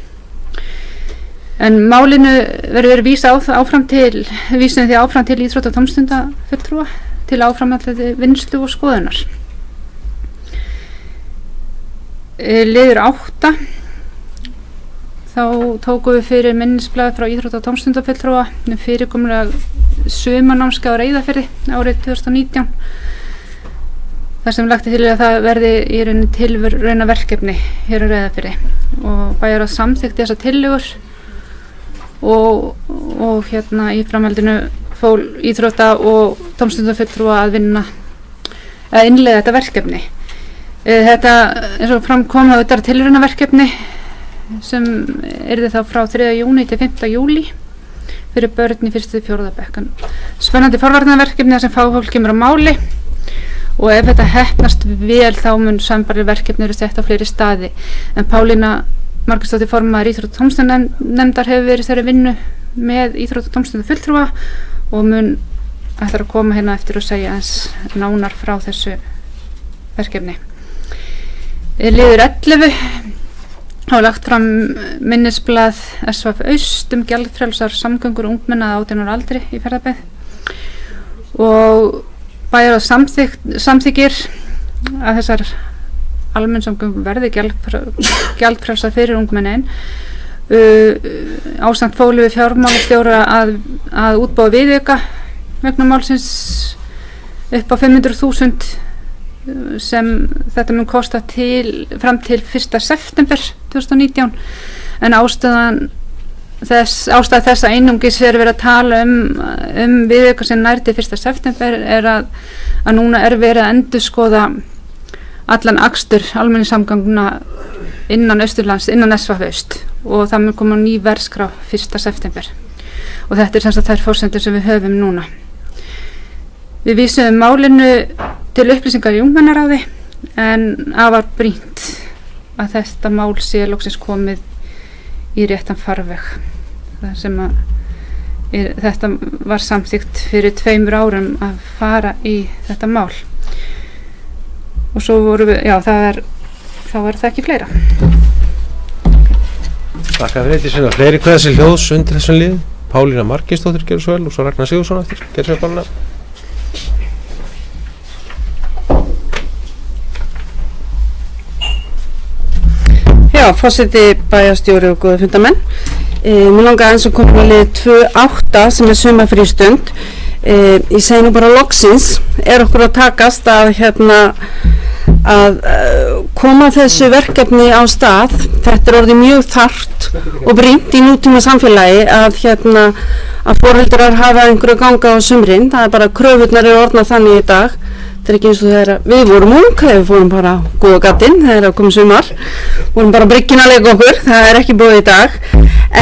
S3: En málinu verður vísað áfram til íþrótta- og tómstundafulltrúa til áframhaldandi vinnslu og skoðunar. Liður 8 þá tókum við fyrir minnisblaði frá íþrótta- og tómstundafulltrúa fyrirkomulega sumarnámskeið á Reyðarfirði árið 2019 þar sem lagt til að það verði í rauninni tilraunaverkefni hér á Reyðarfirði og bæjarráð samþykkti þessar tillögur og í framhaldinu fól íþrótta- og tómstundafulltrúa að innleiða þetta verkefni. Þetta eins og fram kom að þetta er tilraunaverkefni sem yrði þá frá 3. júní til 5. júlí fyrir börn í 1. til 4. bekk. Spennandi forvarnaverkefni þar sem fagfólk kemur á máli og ef þetta heppnast vel þá mun sambærileg verkefni eru sett á fleiri staði. En Pálína Margeirsdóttir formaður íþrótta- og tómstundanefndar hefur verið þeirri vinnu með íþrótta- og tómstundafulltrúa og mun ætlar að koma hérna eftir og segja aðeins nánar frá þessu verkefni. Liður 11 hafa lagt fram minnisblað SVF Aust gjaldfrjálsar samgöngur ungmenna að 18 ára aldri í Fjarðabyggð og bæjarráð samþykkir að þessar almenningssamgöngur verði gjaldfrjálsar fyrir ungmennin ásamt fólu við fjármálastjóra að útbúa viðauka vegna málsins upp á 500.000 sem þetta mun kosta fram til 1. september 2019 en ástæða þess að einungis er verið að tala viðauka sem nær til 1. september er að núna er verið að endurskoða allan akstur almenningssamgangna innan Austurlands, innan SVF Aust og það mun koma ný verðskrá 1. september og þetta er sem sagt þær forsendur sem við höfum núna. Við vísuðum málinu til upplýsingar í ungmennaráði en afar brýnt að þetta mál sé loksins komið í réttan farveg þar sem þetta var samþykkt fyrir 2 árum að fara í þetta mál og svo voru við, þá var það ekki fleira.
S1: Þakka fyrir þetta sinna. Fleiri kveðsir hljóðs undir þessum liðum. Pálína Margeirsdóttir gerur svo vel og svo Ragnar Sigurðsson eftir. Gerur svo vel.
S4: Já, forseti, bæjarstjóri og góði fundamenn. Mér langar aðeins að koma með lið 2.8 sem er sumarfrístund. Ég segi nú bara loksins er okkur að takast að koma þessu verkefni á stað. Þetta er orðið mjög þarft og brýnt í nútíma samfélagi að foreldrar hafa einhverju ganga á sumrin. Það er bara kröfurnar eru orðnar þannig í dag. Þetta er ekki eins og þegar við vorum ung, þegar við fórum bara góða gatinn, þegar það kom sumar, vorum bara brygginn að leika okkur, það er ekki búið í dag.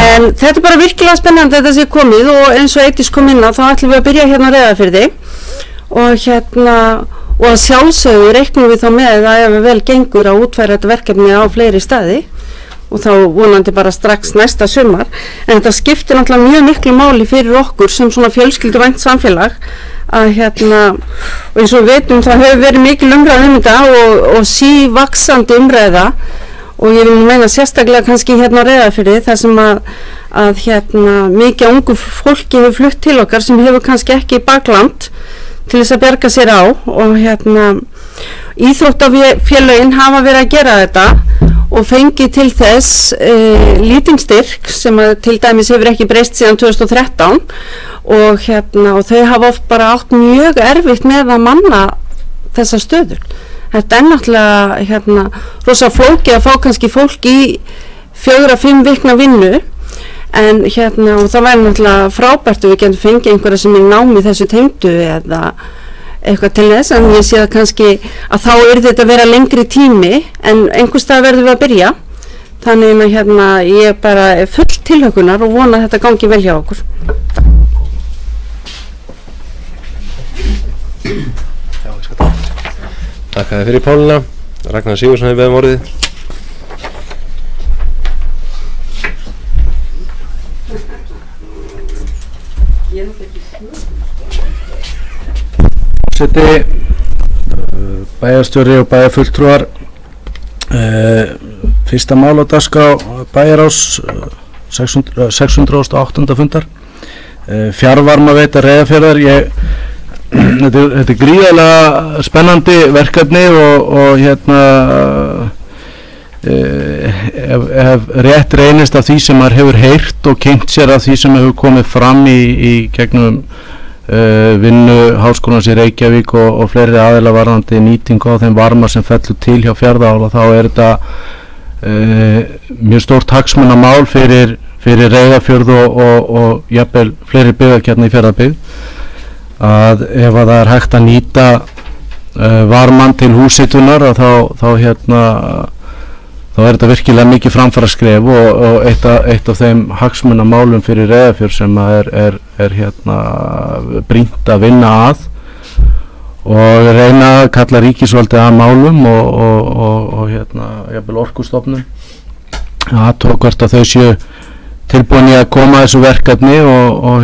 S4: En þetta er bara virkilega spennandi að þetta sé komið og eins og Eydís kom inn á þá ætlum við að byrja hérna á Reyðarfirði og að sjálfsögðu reiknum við þá með að ef við vel gengur að útfæra þetta verkefni á fleiri staði og þá vonandi bara strax næsta sumar. En þetta skiptir náttúrulega mjög miklu máli fyrir okkur sem svona fjölskylduvænt samfélag að og eins og við veitum það hefur verið mikil umræða þetta og sívaxandi umræða og ég vil meina sérstaklega kannski hérna á Reyðarfirði þar sem að mikið ungu fólki hefur flutt til okkar sem hefur kannski ekki bakland til þess að bjarga sér á og íþróttafélögin hafa verið að gera þetta og fengið til þess lítinn styrk sem til dæmis hefur ekki breyst síðan 2013 og þau hafa oft bara átt mjög erfitt með að manna þessa stöður. Þetta er náttúrulega rosa flókið að fá kannski fólk í 4-5 vikna vinnu en og það væri náttúrulega frábært og við getum fengið einhverja sem er námið þessu tengdu eitthvað til þess, en ég sé að kannski að þá þetta að vera lengri tími, en einhvers stað verðum við að byrja. Þannig að ég bara er full tilhökunar og vona að þetta gangi vel hjá okkur.
S1: Takk að þið fyrir Pálína. Ragnar Sigurðsson hefur beðið orðið.
S2: Bæjarstjóri og bæjarfulltrúar, fyrsta mál á dagskrá bæjarráðs 608. fundar, fjarvarmaveita Reyðarfjarðar. Þetta er gríðarlega spennandi verkefni og hef rétt reynist af því sem maður hefur heyrt og kynnt sér af því sem hefur komið fram í gegnum vinnu Háskólans í Reykjavík og fleiri aðila varðandi nýtingu á þeim varma sem fellur til hjá Fjarðaál, og þá þetta mjög stórt hagsmunamál fyrir Reyðarfjörð og jafnvel fleiri byggðarkjarna í Fjarðabyggð, að ef að það er hægt að nýta varmann til húshitunar þá er þetta virkilega mikið framfaraskref og eitt af þeim hagsmunamálum fyrir Reyðarfjörð sem er brýnt að vinna að og reyna að kalla ríkisvaldið að málum og jafnvel Orkustofnun að tók hvert að þau séu tilbúin í að koma að þessu verkefni og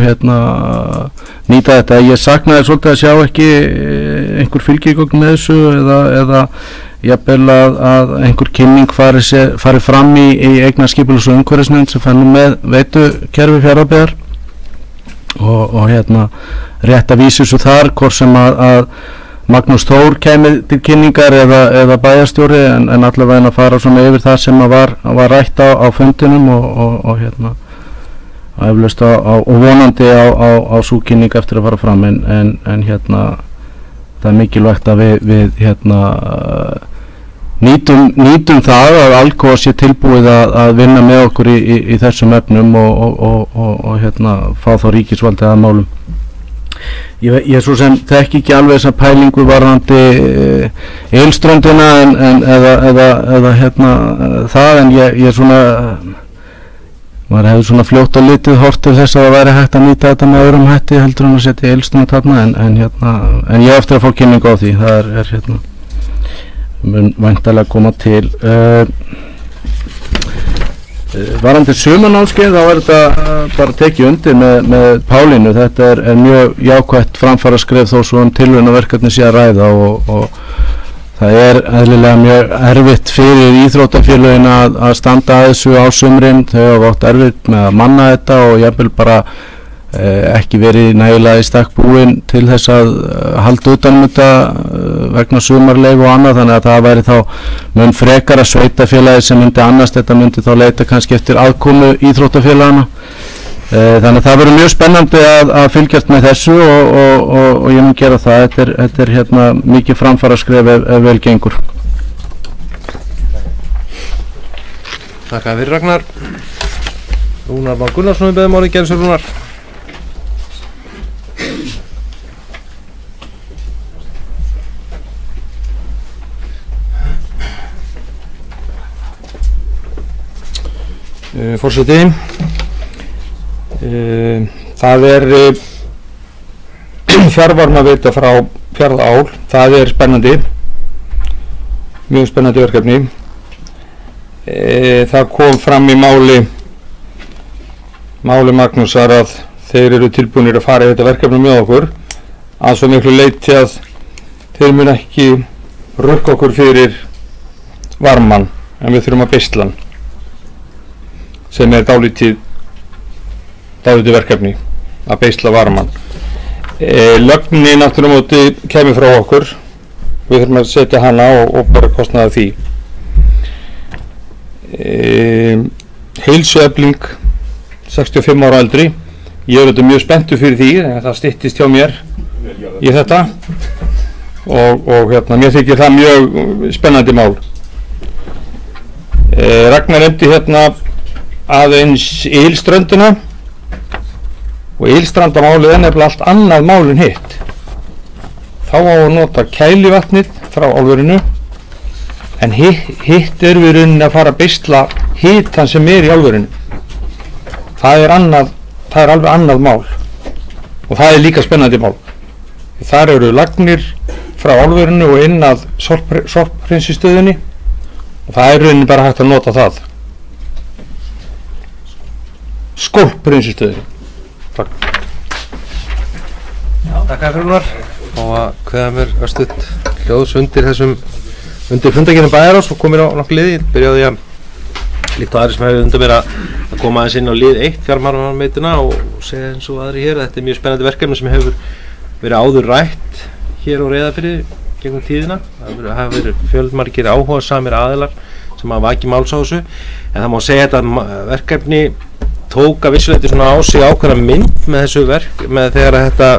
S2: nýta þetta. Ég saknaði svolítið að sjá ekki einhver fylgigögn með þessu eða jafnvel að einhver kynning fari fram í eignarskipulags- og umhverfisnefnd sem fær nú með veitukerfi Fjarðabyggðar og rétt að vísa þessu þar, hvort sem að Magnús Þór kemur til kynningar eða bæjarstjóri, en allavega að fara svona yfir það sem var rætt á fundinum og eflaust og vonandi á sú kynning eftir að fara fram, en það er mikilvægt að við nýtum það að Alcoa sé tilbúið að vinna með okkur í þessum efnum og fá þá ríkisvaldið að málum. Ég svo sem þekki ekki alveg þessa pælingu varðandi ylströndina eða það, en ég svona maður hefur svona fljótt og litið hort til þess að það væri hægt að nýta þetta með öðrum hætti heldur en að setja ylströnd þarna, en ég eftir að fá kynningu á því. Það er mun væntanlega koma til. Varðandi sumarnámskeið þá er þetta bara tekið undir með Pálínu. Þetta er mjög jákvætt framfaraskref þó svo tilraunaverkefni sé að ræða og það er eðlilega mjög erfitt fyrir íþróttafélögin að standa að þessu á sumrin. Þau hafa átt erfitt með að manna þetta og jafnvel bara ekki verið nægilega í stakk búin til þess að halda utan þetta vegna sumarleyfa og annað, þannig að það væri þá mun frekara sveitafélagi sem myndi annast þetta myndi þá leita kannski eftir aðkomu íþróttafélagana. Þannig að það verður mjög spennandi að fylgjast með þessu og ég mun gera það. Þetta er mikið framfaraskref ef vel gengur.
S1: Takk fyrir Ragnar. Rúnar Már Gunnarsson við beðum orðið. Gerðu sér Rúnar.
S2: Forseti, það er fjarvarmaveita frá Fjarðaál. Það er spennandi, mjög spennandi verkefni. Það kom fram í máli Magnúsar að þeir eru tilbúinir að fara í þetta verkefni með okkur að svo miklu leyti að þeir mun ekki rukka okkur fyrir varmann, en við þurfum að beisla hann, sem er dálítið verkefni að beisla varmann. Lögnin aftur á móti kemur frá okkur, við þurfum að setja hana og bara kostnaða því. Heilsuefling 65 ára eldri, ég er þetta mjög spenntur fyrir því, það styttist hjá mér í þetta og mér þykir það mjög spennandi mál. Ragnar nefndi aðeins ylströndina og ylstrandamálið er nefnilega allt annað mál en hitt.
S5: þá á að nota kælivatnið frá álverinu, en hitt við rauninni að fara að beisla hitan sem í álverinu. Það er alveg annað mál og það líka spennandi mál. Þar eru lagnir frá álverinu og inn að sorphreinsistöðinni og það rauninni bara hægt að nota það. Skólphreinsistöðinni. Takk.
S1: Takk fyrir Rúnar og að hvaða mér östuð hljóðs undir fundagerðin Bæjarás og komir á nokkuð liði. Byrjaði að líkt á aðri sem hefur undan mér að koma aðeins inn á lið 1 fjármálameituna og segja eins og aðri hér að þetta er mjög spennandi verkefni sem hefur verið áður rætt hér á Reyðarfirði gegnum tíðina. Það hafa verið fjölmargir áhugasamir aðilar sem hafa vakið máls á þessu, en það má segja þetta verkefni tók að vissuleyti svona á sig ákveðna mynd með þessu með þegar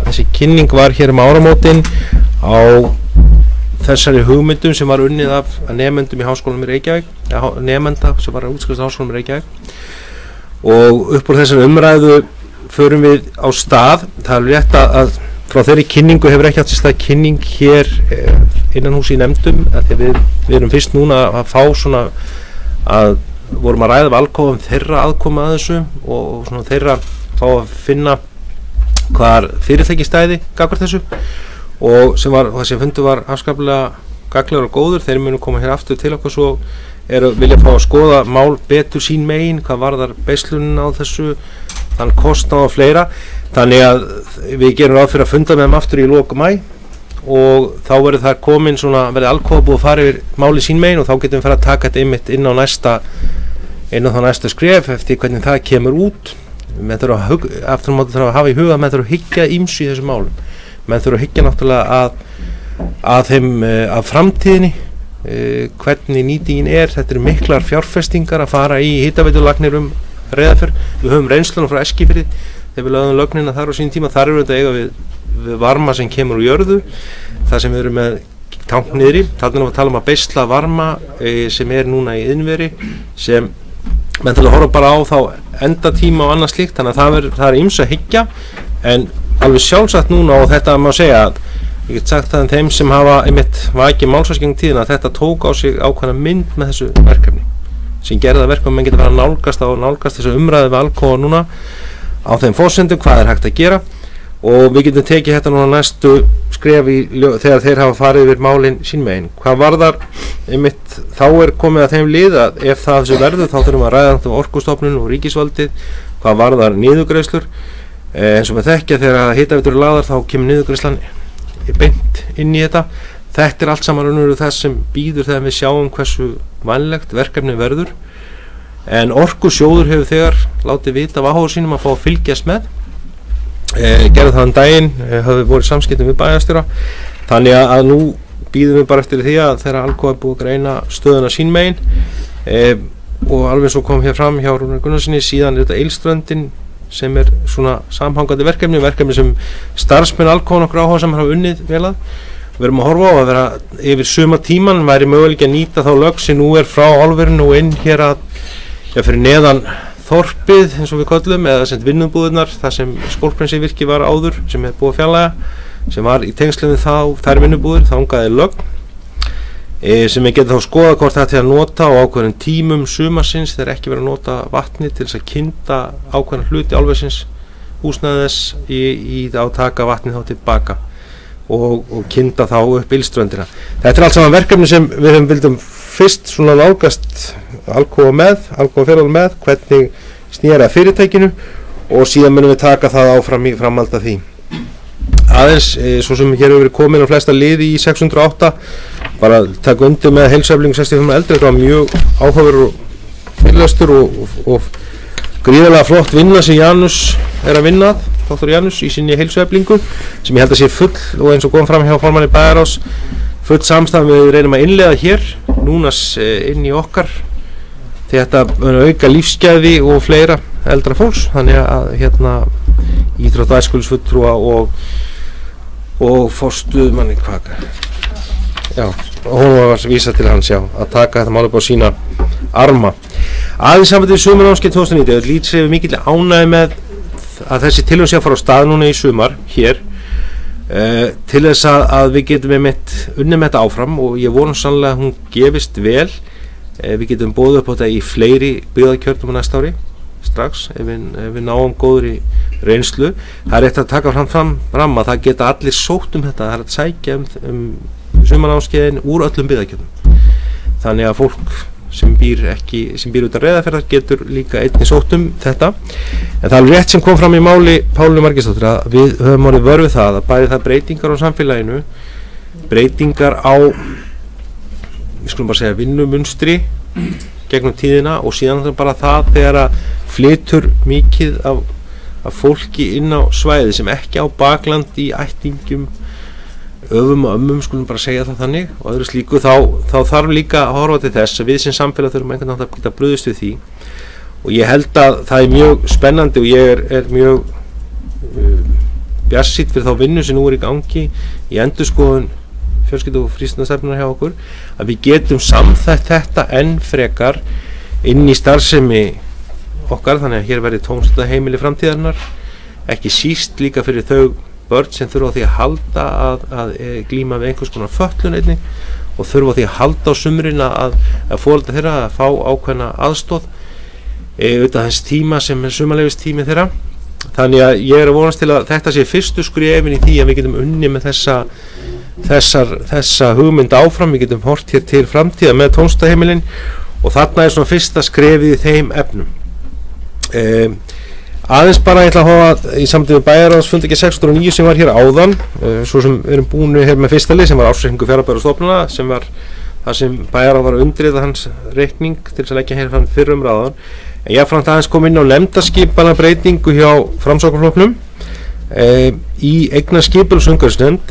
S1: þessi kynning var hér áramótin á þessari hugmyndum sem var unnið af nemendum í Háskólanum í Reykjavík, nemenda sem var að útskrifast Háskólanum í Reykjavík, og upp úr þessari umræðu förum við á stað. Það er rétt að frá þeirri kynningu hefur ekki átt sér stað kynning hér innan hús í nefndum, af því að við erum fyrst núna að fá svona að vorum að ræða Alcoa þeirra aðkoma að þessu og svona þeirra fá að finna hvar fyrirtæki stæði gagnvart þessu, og þessi fundur var afskaplega gagnlegur og góður. Þeir munu koma hér aftur til okkur svo vilja fá að skoða mál betur sín megin, hvað varðar beislunin á þessu, þann kostnað og fleira. Þannig að við gerum ráð fyrir að funda með þeim aftur í lok maí og þá verður það komin svona, verður Alcoa búið að fara yfir máli sín megin og þá getum við fara að taka þetta einmitt inn á þá næsta skref eftir hvernig það kemur út. Menn þurfa aftur á móti þarf að hafa í huga að menn þurfa að hyggja ýmsu í þessum málum. Menn þurfa að hyggja náttúrulega að framtíðinni, hvernig nýtingin er. Þetta eru miklar fjárfestingar að fara í hitaveitulagnir Reyðarfjörð. Við höfum reynsluna frá Eskifirði þegar við lögðum lögnina þar á sín tíma. Þar eru þetta eiga við varma sem kemur úr jörðu, það sem við erum með tank niðri. Þarna erum við að tala um að beisla varma sem er núna í innveri, sem menn til að horfa bara á þá endatíma og annað slíkt. Þannig að það er ýmsu að hyggja, en alveg sjálfsagt núna, og þetta má segja að ég get sagt það en þeim sem hafa einmitt vakið málsvars gegn tíðina, að þetta tók á sig ákveðna mynd með þessu verkefni sem gerði það verkefni að menn geta verið að nálgast þessu umræðu við Alcoa núna á þeim forsendum hvað er hægt að gera, og við getum tekið þetta núna næstu skref þegar þeir hafa farið yfir málin sín megin. Hvað varðar einmitt, þá er komið að þeim lið að ef það þessu verður þá þurfum að ræða um Orkustofnun og ríkisvaldið hvað varðar niðurgreiðslur. Eins og við þekkja þegar hitaveitur eru lagðar þá kemur niðurgreiðslan beint inn í þetta. Þetta er allt saman raunverulega þess sem býður þegar við sjáum hversu vænlegt verkefni verður, en Orkusjóður hefur þegar látið vita af áhuga sínum að fá að fylgjast með. Gerðu það daginn, höfðu voru samskiptum við bæjarstjóra, þannig að nú býðum við bara eftir því að þegar Alcoa er búið að greina stöðuna sín megin, og alveg svo kom hér fram hjá Rúnar Gunnarssoni, síðan er þetta Eilströndin sem er svona samhangandi verkefni sem starfsmenn Alcoa nokkur áhugasamir hafa unnið vel að. Við erum að horfa á að vera yfir suma tíman væri möguleiki að nýta þá lögn sem nú er frá álverinu og inn hér fyrir neðan þorpið eins og við köllum, eða sem vinnubúðirnar þar sem skólprennsvirki var áður sem er búið að fjarlæga, sem var í tengslum við þær vinnubúðir, þangaði lögn sem við getum þá skoða hvort þetta er að nota á ákveðnum tímum sumarsins þegar ekki verið að nota vatni til þess að kynda ákveðna hluti álversins húsnæðis í að taka vatni þá tilbaka og kynda þá upp Eilströndina. Þetta er allt saman verkefni sem við vildum fyrst svona nálgast Alcoa félag með, hvernig snýr að fyrirtækinu, og síðan munum við taka það áfram í framhald af því. Aðeins, svo sem hér hefur verið komin á flesta liði í 608, bara taka undir með heilsueflingu 65 eldri. Þetta var mjög áhugaverður og fyrirlestur og gríðarlega flott vinna sem Janus er að vinna, Dr. Janus í sinni heilsueflingu, sem ég held að sé full, og eins og kom fram hjá formanni Bæjarás, full samstæð við reynum að innleiða hér núna inn í okkar, því þetta auka lífsgæði og fleira eldra fólks. Þannig að íþrótt- og æskulýðsfulltrúa og forstuðmanni hún var að vísa til hans að taka þetta mál upp á sína arma. Aðeins samvættið sumarnámskeið 2019 lýtur sig mikill ánægju með að þessi tilraun sé að fara á stað núna í sumar hér, til þess að við getum unnið með þetta áfram og ég vona sannlega að hún gefist vel. Við getum boðið upp á þetta í fleiri byggðakjörnum á næsta ári strax ef við náum góðri reynslu. Það er rétt að taka fram að það geta allir sótt þetta, það er að sækja sumarnámskeiðin úr öllum byggðakjörnum. Þannig að fólk sem býr út af Reyðarfjarðar getur líka einnig sótt þetta. En það er rétt sem kom fram í máli Pálu Margeirsdóttur að við höfum orðið vör við það að bæði það breytingar á samfélaginu, breytingar á, við skulum bara segja, vinnumunstri gegnum tíðina og síðan bara það þegar að flytur mikið af fólki inn á svæði sem ekki á bakland í ættingum, öfum og ömmum, skulum bara segja það þannig og öðru slíku, þá þarf líka að horfa til þess að við sem samfélag þurfum einhvern veginn að geta brugðist við því og ég held að það er mjög spennandi og ég er mjög bjartsýnn fyrir þá vinnu sem nú í gangi í endurskoðun fjölskyldu- og frístundastefnunnar hjá okkur að við getum samþætt þetta enn frekar inn í starfsemi okkar þannig að hér verði tómstundaheimili framtíðarinnar, ekki síst líka fyrir þau börn sem þurfa á því að halda að glíma við einhvers konar fötlun einnig og þurfa á því að halda á sumrin að foreldrar þeirra að fá ákveðna aðstoð auðvitað þess tíma sem er sumarleyfistími þeirra. Þannig að ég er að vonast til að þetta sé fyrstu skrefin í því að við getum unnið með þessa hugmynd áfram, við getum hort hér til framtíða með tómstundaheimilin og þarna er svona fyrsta skrefið í þeim efnum. Aðeins bara ég ætla að hafa í samtíð bæjarráðsfundi 609 sem var hér áðan, svo sem við erum búin hér með fyrsta lið sem var ársreikningur Fjarðabyggðar og stofnana sem var það sem bæjarráð var að undirrita hans reikning til þess að leggja hér fram fyrrum ráðan. En ég fram aðeins kom inn á nefndaskipana breytingu hjá Framsóknarflokknum í eignaskipulags- og umhverfisnefnd.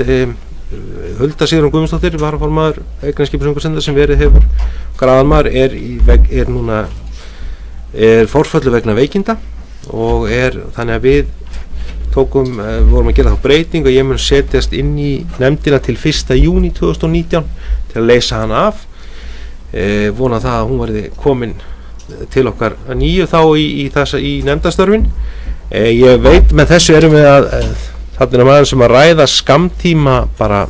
S1: Hulda Sigrún Guðmundsdóttir varaformaður eignaskipulags- og umhverfisnefndar sem verið hefur okkar aðalmaður er forföllu vegna veikinda og þannig að við vorum að gera þá breyting og ég mun setjast inn í nefndina til 1. júní 2019 til að leysa hana af. Vona það að hún verði komin til okkar að nýju þá í nefndastörfin. Ég veit með þessu erum við að þarna er maður sem að ræða skammtíma bara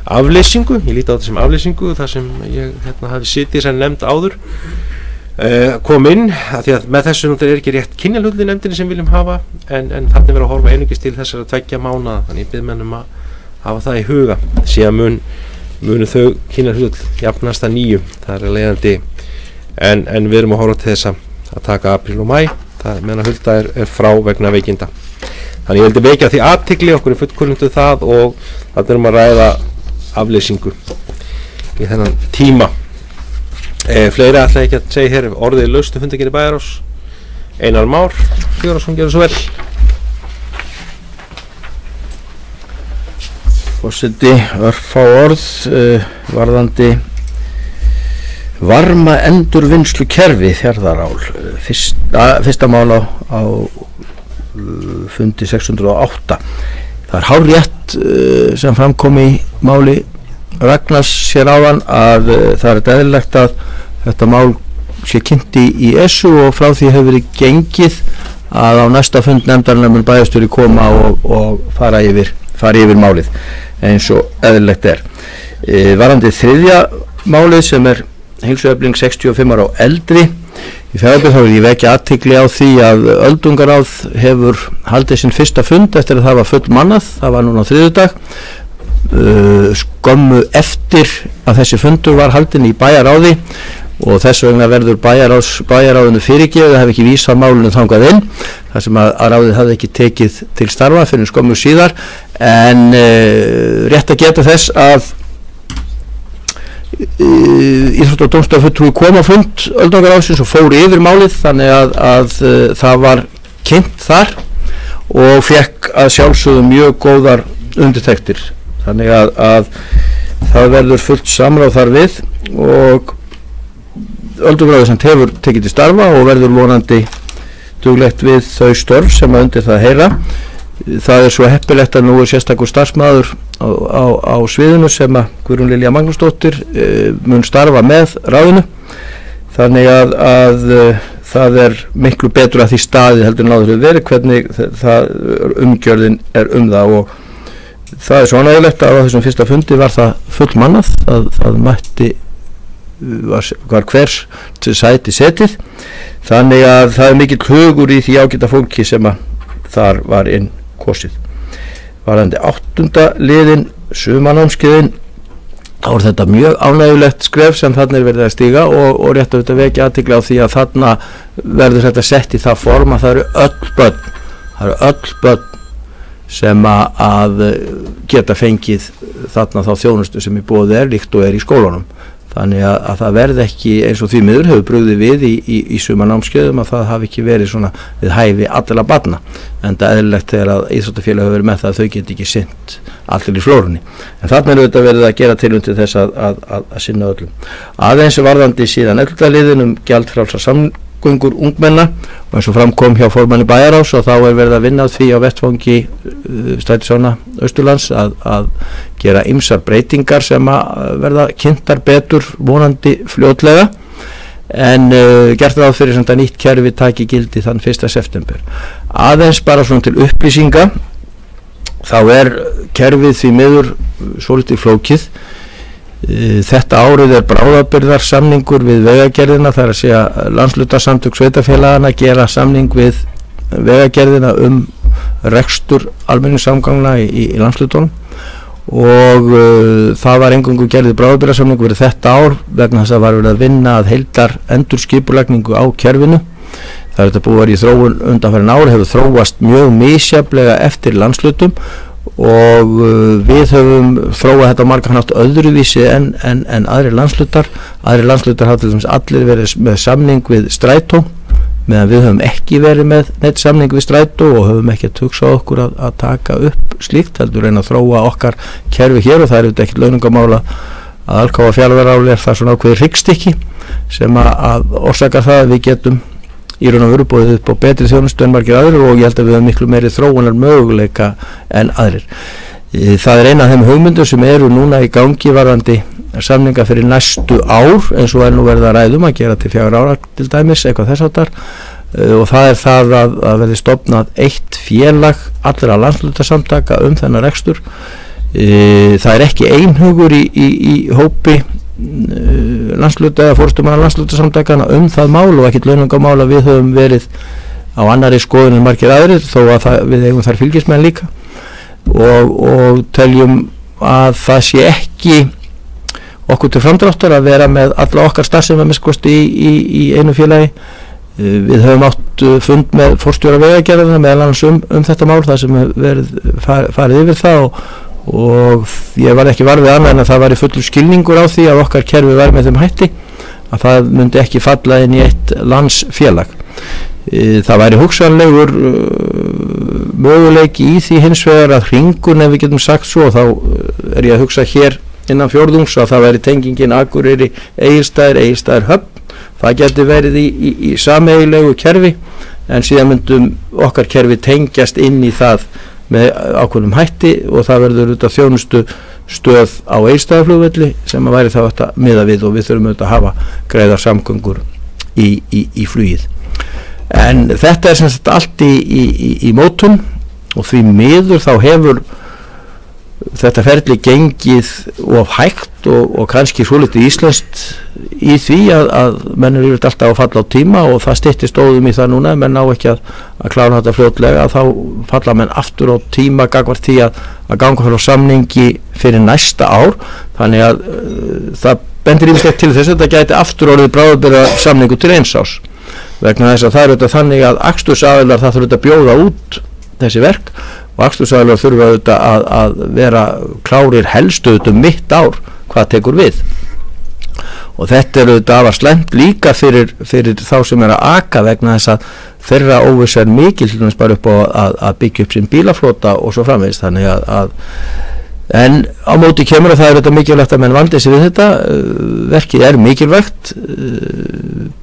S1: afleysingu, ég líti á þetta sem afleysingu þar sem ég hafi sitið sem nefnd áður kom inn, af því að með þessu er ekki rétt kynjahlutfall í nefndinni sem við viljum hafa en þannig verður að horfa einungis til þessara 2 mánaða, þannig ég bið mennum að hafa það í huga, síðan munu þau kynjahlutfall jafnast að 9, það er leiðandi en við erum að horfa til þess að taka apríl og maí, það meðan að Hulda er frá vegna veikinda. Þannig ég vildi vekja því athygli, okkur er fullkunnugt það og þannig erum að ræða afleysingu í þennan tíma. Fleiri ætla ekki að segja hér orðið laust fundargerð bæjarráðs. Einar Már Sigurðarson, gjörðu svo vel.
S2: Forseti, örfá orð varðandi varma endurvinnslukerfi Fjarðarál. Fyrsta mál á fundi 608. Það er hárrétt sem framkom í máli Ragnars sér áðan að það er eðlilegt að þetta mál sé kynnt í ESU og frá því hefur verið gengið að á næsta fund nefndarinnar mun bæjarstjóri koma og fara yfir málið eins og eðlilegt er. Varðandi þriðja málið sem er heilsuefling 65 ára og eldri í Fjarðabyggð, þá vil ég vekja athygli á því að öldungaráð hefur haldið sinn fyrsta fund eftir að það var full mannað, það var núna á þriðjudag. Skömmu eftir að þessi fundur var haldinn í bæjaráði og þess vegna verður bæjaráðinu fyrirgefið, það hefði ekki vísað málinu þangað inn þar sem að ráðið hafði ekki tekið til starfa fyrir skömmu síðar en rétt að geta þess að Íþrótta- og dómstólafulltrúi kom á fund öldungaráðsins og fór yfir málið þannig að það var kynnt þar og fekk að sjálfsögðu mjög góðar undirtektir. Þannig að það verður fullt samráð þar við og öldungaráðið sem hefur tekið til starfa og verður vonandi duglegt við þau störf sem að undir það heyra. Það er svo heppilegt að nú er sérstakur starfsmaður á sviðinu sem að Guðrún Lilja Magnúsdóttir mun starfa með ráðinu þannig að það er miklu betur að því staði heldur en áður hefur verið hvernig umgjörðin er það og það er svo ánægjulegt að á þessum fyrsta fundi var það fullmannað, það mætti var hvers til sæti setið, þannig að það er mikill hugur í því ágæta fólki sem að þar var inn kosið. Varðandi 8. liðin sumarnámskeiðin, þá er þetta mjög ánægjulegt skref sem þarna er verið að stíga og rétt að vekja athygli á því að þarna verður þetta sett í það form að það eru öll börn sem að geta fengið þarna þá þjónustu sem í boði er líkt og er í skólunum. Þannig að það verði ekki eins og því miður hefur brugðið við í sumarnámskeiðum að það hafi ekki verið svona við hæfi allra barna, en það er eðlilegt þegar að íþróttafélag hefur verið með það að þau geti ekki sinnt allir í flórunni. En þarna er auðvitað verið að gera tilraun til þess að sinna öllum. Aðeins varðandi síðan 11. liðin gjaldfrjálsar samgöngur ungmenna, og eins og framkom hjá formanni Bæjarráðs og þá er verið að vinna því á vettvangi strætisvagna Austurlands að gera ýmsar breytingar sem að verða kynntar betur vonandi fljótlega, en gert ráð fyrir sem þetta nýtt kerfi taki gildi þann 1. september. Aðeins bara svona til upplýsinga, þá er kerfið því miður svolítið flókið. Þetta árið er bráðabirgðar samningur við vegagerðina, það er að segja landshlutasamtök sveitarfélagana gera samning við vegagerðina rekstur almenningssamgangna í landslutunum, og það var eingöngu gerðið bráðabirgðarsamningur fyrir þetta ár vegna þess að var verið að vinna að heildar endurskipulagningu á kerfinu. Það er þetta búið að vera í þróun undanfarin ár, hefur þróast mjög misjafnlega eftir landslutum og við höfum þróað þetta á margan hátt öðruvísi en aðrir landslutar hafa til dæmis allir verið með samning við strætó, meðan við höfum ekki verið með neitt samning við strætó og höfum ekki að hugsa okkur að taka upp slíkt, heldur reyna að þróa okkar kerfi hér, og það er auðvitað ekkert launungamála að Alcoa Fjarðaáli er það svona ákveðið hryggstykki sem að orsaka það að við getum í raun og veru boðið upp á betri þjónustu en margir aðrir, og ég held að við höfum miklu meiri þróunar möguleika en aðrir. Það er eina af þeim hugmyndum sem eru núna í gangi varðandi samninga fyrir næstu ár, eins og er nú verið að ræðum að gera til 4 ára til dæmis, eitthvað þess áttar, og það er það að verði stofnað eitt félag allra landslutasamtaka þennan rekstur. Það er ekki einhugur í hópi landsluta eða forystumanna landslutasamtakana það mál, og ekkert launungamál að við höfum verið á annarri skoðun en margir aðrir, þó að við eigum þar fylgismenn líka, og teljum að það sé ekki okkur til framdráttar að vera með alla okkar starfsemi að minnskosti í einu félagi. Við höfum átt fund með forstjóra vegagerðina meðal annars þetta mál, þar sem farið yfir það, og ég var ekki varfið annað en að það væri fullur skilningur á því að okkar kerfi væri með þeim hætti að það myndi ekki falla inn í eitt landsfélag. Það væri hugsanlegur möguleiki í því hins vegar að hringun, ef við getum sagt svo, þá er ég að hugsa hér innan fjórðungs að það væri tengingin Akureyri, Egilsstaðir Höfn, það geti verið í sameiginlegu kerfi, en síðan myndum okkar kerfi tengjast inn í það með ákveðnum hætti, og það verður auðvitað þjónustu stöð á Egilsstaðaflugvelli sem að væri þá þetta miða við, og við þurfum auðvitað að hafa greiðar samgöngur í flugið. En þetta er sem sagt allt í mótun, og því miður þá hefur þetta ferli gengið of hægt og kannski svolítið íslenskt í því að menn eru alltaf að falla á tíma, og það styttist óðum í það núna, menn ná ekki að klára þetta fljótlega, þá falla menn aftur á tíma gagnvart því að ganga frá samningi fyrir næsta ár. Þannig að það bendir ýmislegt til þess að þetta gæti aftur orðið bráðabirgða samningu til 1 árs, vegna þess að það er auðvitað þannig að akstursaðilar það þurfa að bjóða út þessi verk, og akstursaðilar þurfa auðvitað að vera klárir helst auðvitað mitt ár hvað tekur við, og þetta er auðvitað afar slæmt líka fyrir þá sem er að aka, vegna þess að þeirra óvissa er mikil, til dæmis bara upp á að byggja upp sinn bílaflota og svo framvegis. Þannig en á móti kemur að það er auðvitað mikilvægt að menn vandi sig við þetta. Verkið er mikilvægt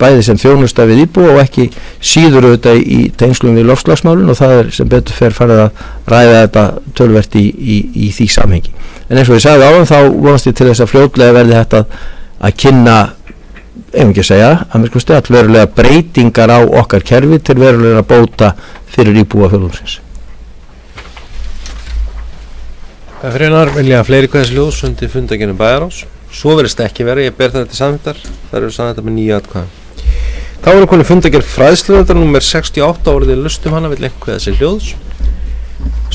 S2: bæði sem þjónusta við íbúa og ekki síður auðvitað í tengslum við loftslagsmálin, og það er sem betur fer farið að ræða þetta töluvert í því samhengi. En eins og ég sagði áðan, þá vonast ég til þess að fljótlega verði þetta að kynna, ef ekki að segja, að mér skoðst allverulega breytingar á okkar kerfi til verulega bóta fyrir íbúa fjórðungsins.
S1: Bæjarfélagar vilja fleiri kveðsljós undir fundargerðum Bæjarráðs. Svo verðist ekki vera, ég ber það til samþykktar. Það eru samþykktar með 9 atkvæðum. Þá er konið fundargerð fræðslunefndar númer 68 orðið lustum hana vill einhver þessi hljóðs.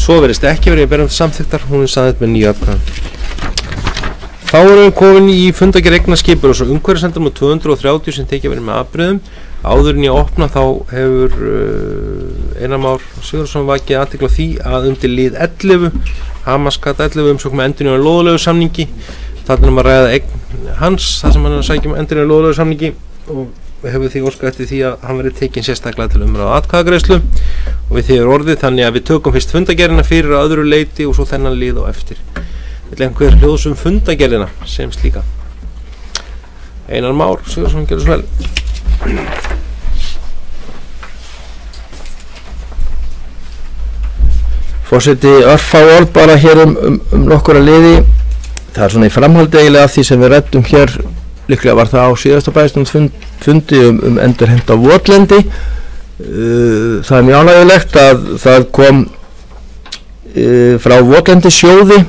S1: Svo verðist ekki vera, ég ber það til samþykktar, hún er samþykkt með 9 atkvæðum. Þá erum við komin í fundargerð eignaskipur og svo umhverfisnefndar númer 230 sem tekið verið með afbrigðum. Áður en ég opna þá hefur Einar Már Sigurðsson vakið athygli á því að undir lið 11 Hamarsgata 11 umsókn með endurnýjun á lóðaleigusamningi. Þarna að ræða eign hans þar sem hann er að sækja um endurnýjun á lóðaleigusamningi og hefur því óskað eftir því að hann verið tekinn sérstaklega til umræðu atkvæðagreiðslu og við því er orðið þannig að við tökum fyrst fundargerðina fyrir að öðru leyti og svo þennan lið á eftir. Vill einhver hljóðs fundargerðina sem slíka? Einar Már Sigurðsson, gjörðu svo vel.
S2: Forseti, örfá orð bara hér nokkura liði. Það er svona í framhaldi eiginlega af því sem við ræddum hér, líklega var það á síðasta bæjarstjórnarfundi endurheimt á votlendi. Það er mjög ánægjulegt að það kom frá votlendissjóði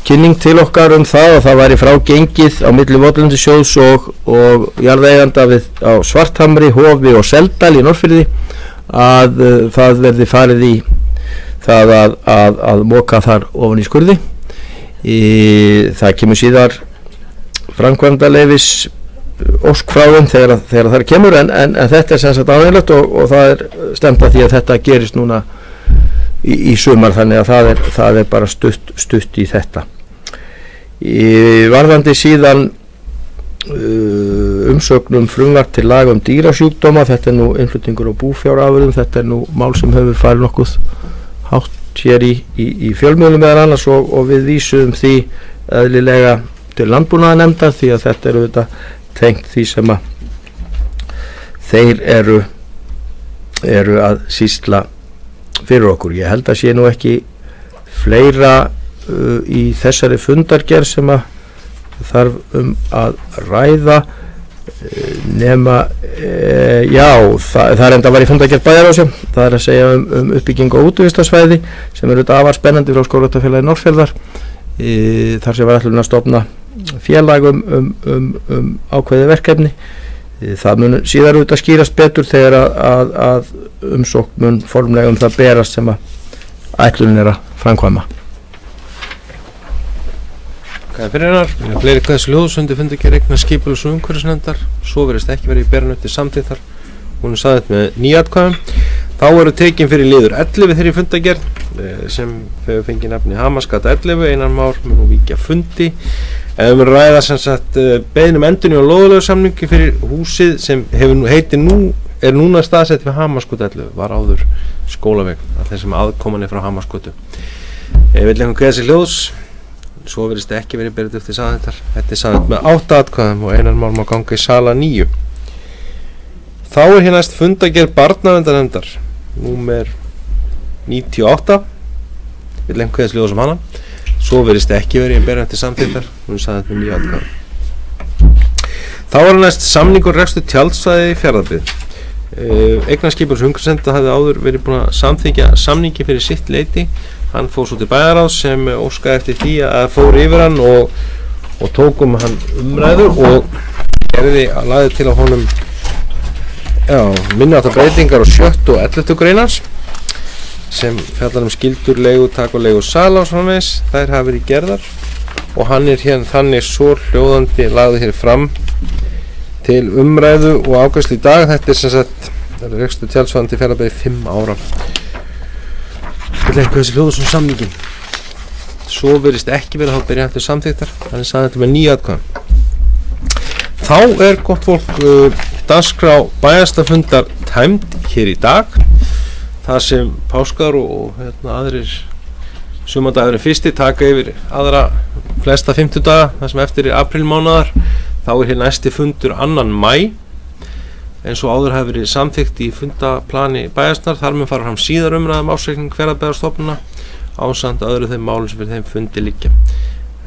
S2: kynning til okkar það og það væri frágengið á milli votlendissjóðs og jarðeiganda á Svarthamri, Hofi og Seldal í Norðfirði að það verði farið í það að moka þar ofan í skurði. Það kemur síðar framkvæmdaleyfis ósk frá þeim þegar það kemur en þetta er sem sagt ánægjulegt og það er stefnt að því að þetta gerist núna í sumar þannig að það er bara stutt í þetta. Varðandi síðan umsögnum frumvarp til laga um dýrasjúkdóma, þetta er nú innflutningur á búfjárafurðum, þetta er nú mál sem hefur farið nokkuð hátt hér í fjölmiðlum meðal annars og við vísum því eðlilega til landbúnaðarnefndar því að þetta er auðvitað tengt því sem að þeir eru að sýsla fyrir okkur. Ég held að sé nú ekki fleira í þessari fundargerð sem að þarf að ræða nema það er enda að vera í fundargerð Bæjarráðs, það er að segja uppbyggingu á útivistarsvæði sem er auðvitað afar spennandi frá Skógræktarfélagi Norðfjarðar þar sem var ætlunin að stofna félag ákveðið verkefni. Það mun síðar auðvitað skýrast betur þegar að umsókn mun formlega það berast sem að ætlunin er að framkvæma.
S1: Hvað fyrir hennar? Fleiri kveðsljóðs undir fundargerð eignaskipulags og umhverfisnefndar. Svo verðist ekki verið í berinu til samþykktar. Hún er saðið með 9 atkvæðum. Þá eru tekin fyrir liður 11 þeirri fundargerð sem hefur fengið nafni Hamarsgata 11. Einar Már mun nú víkja fundi. Við munum ræða sem sagt beiðnum endurnýjun á lóðaleigusamningi fyrir húsið sem er núna staðsett við Hamarsgötu 11, var áður skólaveg af þessum aðkoman frá Hamarsgötu. Vill einhver kveða sig hljóðs? Svo verðist ekki verið berið upp til samþykktar. Þetta er samþykkt með 8 atkvæðum og Einar Már má ganga í sala 9. Þá er hér næst fundargerð barnaverndarnefndar númer 98. Vill einhver kveða sig hljóðs hana? Svo verðist ekki verið berið upp til samþykktar. Hún er samþykkt með 9 atkvæðum. Þá er næst samningur rekstur tjaldsvæði í Fjarðabyggð. Eignaskipulags og umhverfisnefndar hafði áður verið búin að samþykkja samningi fyrir sitt leyti. Hann fór svo til Bæjarráðs sem óskaði eftir því að fór yfir hann og tókum hann umræður og lagði til á honum minniháttar breytingar á 7. og 11. greinars sem fjallar skyldur leigutak og leigusala og svona meins. Þær hafa verið gerðar og hann er hérna þannig svo hljóðandi lagði hér fram til umræðu og afgreiðslu í dag. Þetta er sem sagt rekstur tjaldsvæðan til Fjarðabyggð 5 ára. Vill einhver þessi hljóðs samningin? Svo verðist ekki verið að hafa byrjað eftir samþykktar, þannig að þetta með 9 atkvæðum. Þá er gott fólk dagskrá bæjarstjórnarfundar tæmd hér í dag, þar sem páskar og aðrir sumardagur fyrsti taka yfir flesta 50 daga, þar sem eftir er aprílmánaðar. Þá er hér næsti fundur 2. maí. Eins og áður hafi verið samþykkt í fundaplani bæjarstjórnar, þar mun fara fram síðar umræðum ársreikning Hverabyggðarstofnunar ásamt öðru þeim málum sem fyrir þeim fundi liggja.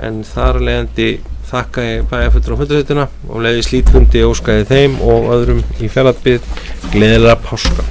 S1: En þar leiðandi þakka ég bæjarfulltrúum fundarsetuna og leiði slítfundi óskaði þeim og öðrum í Fjarðabyggð gleðilega páska.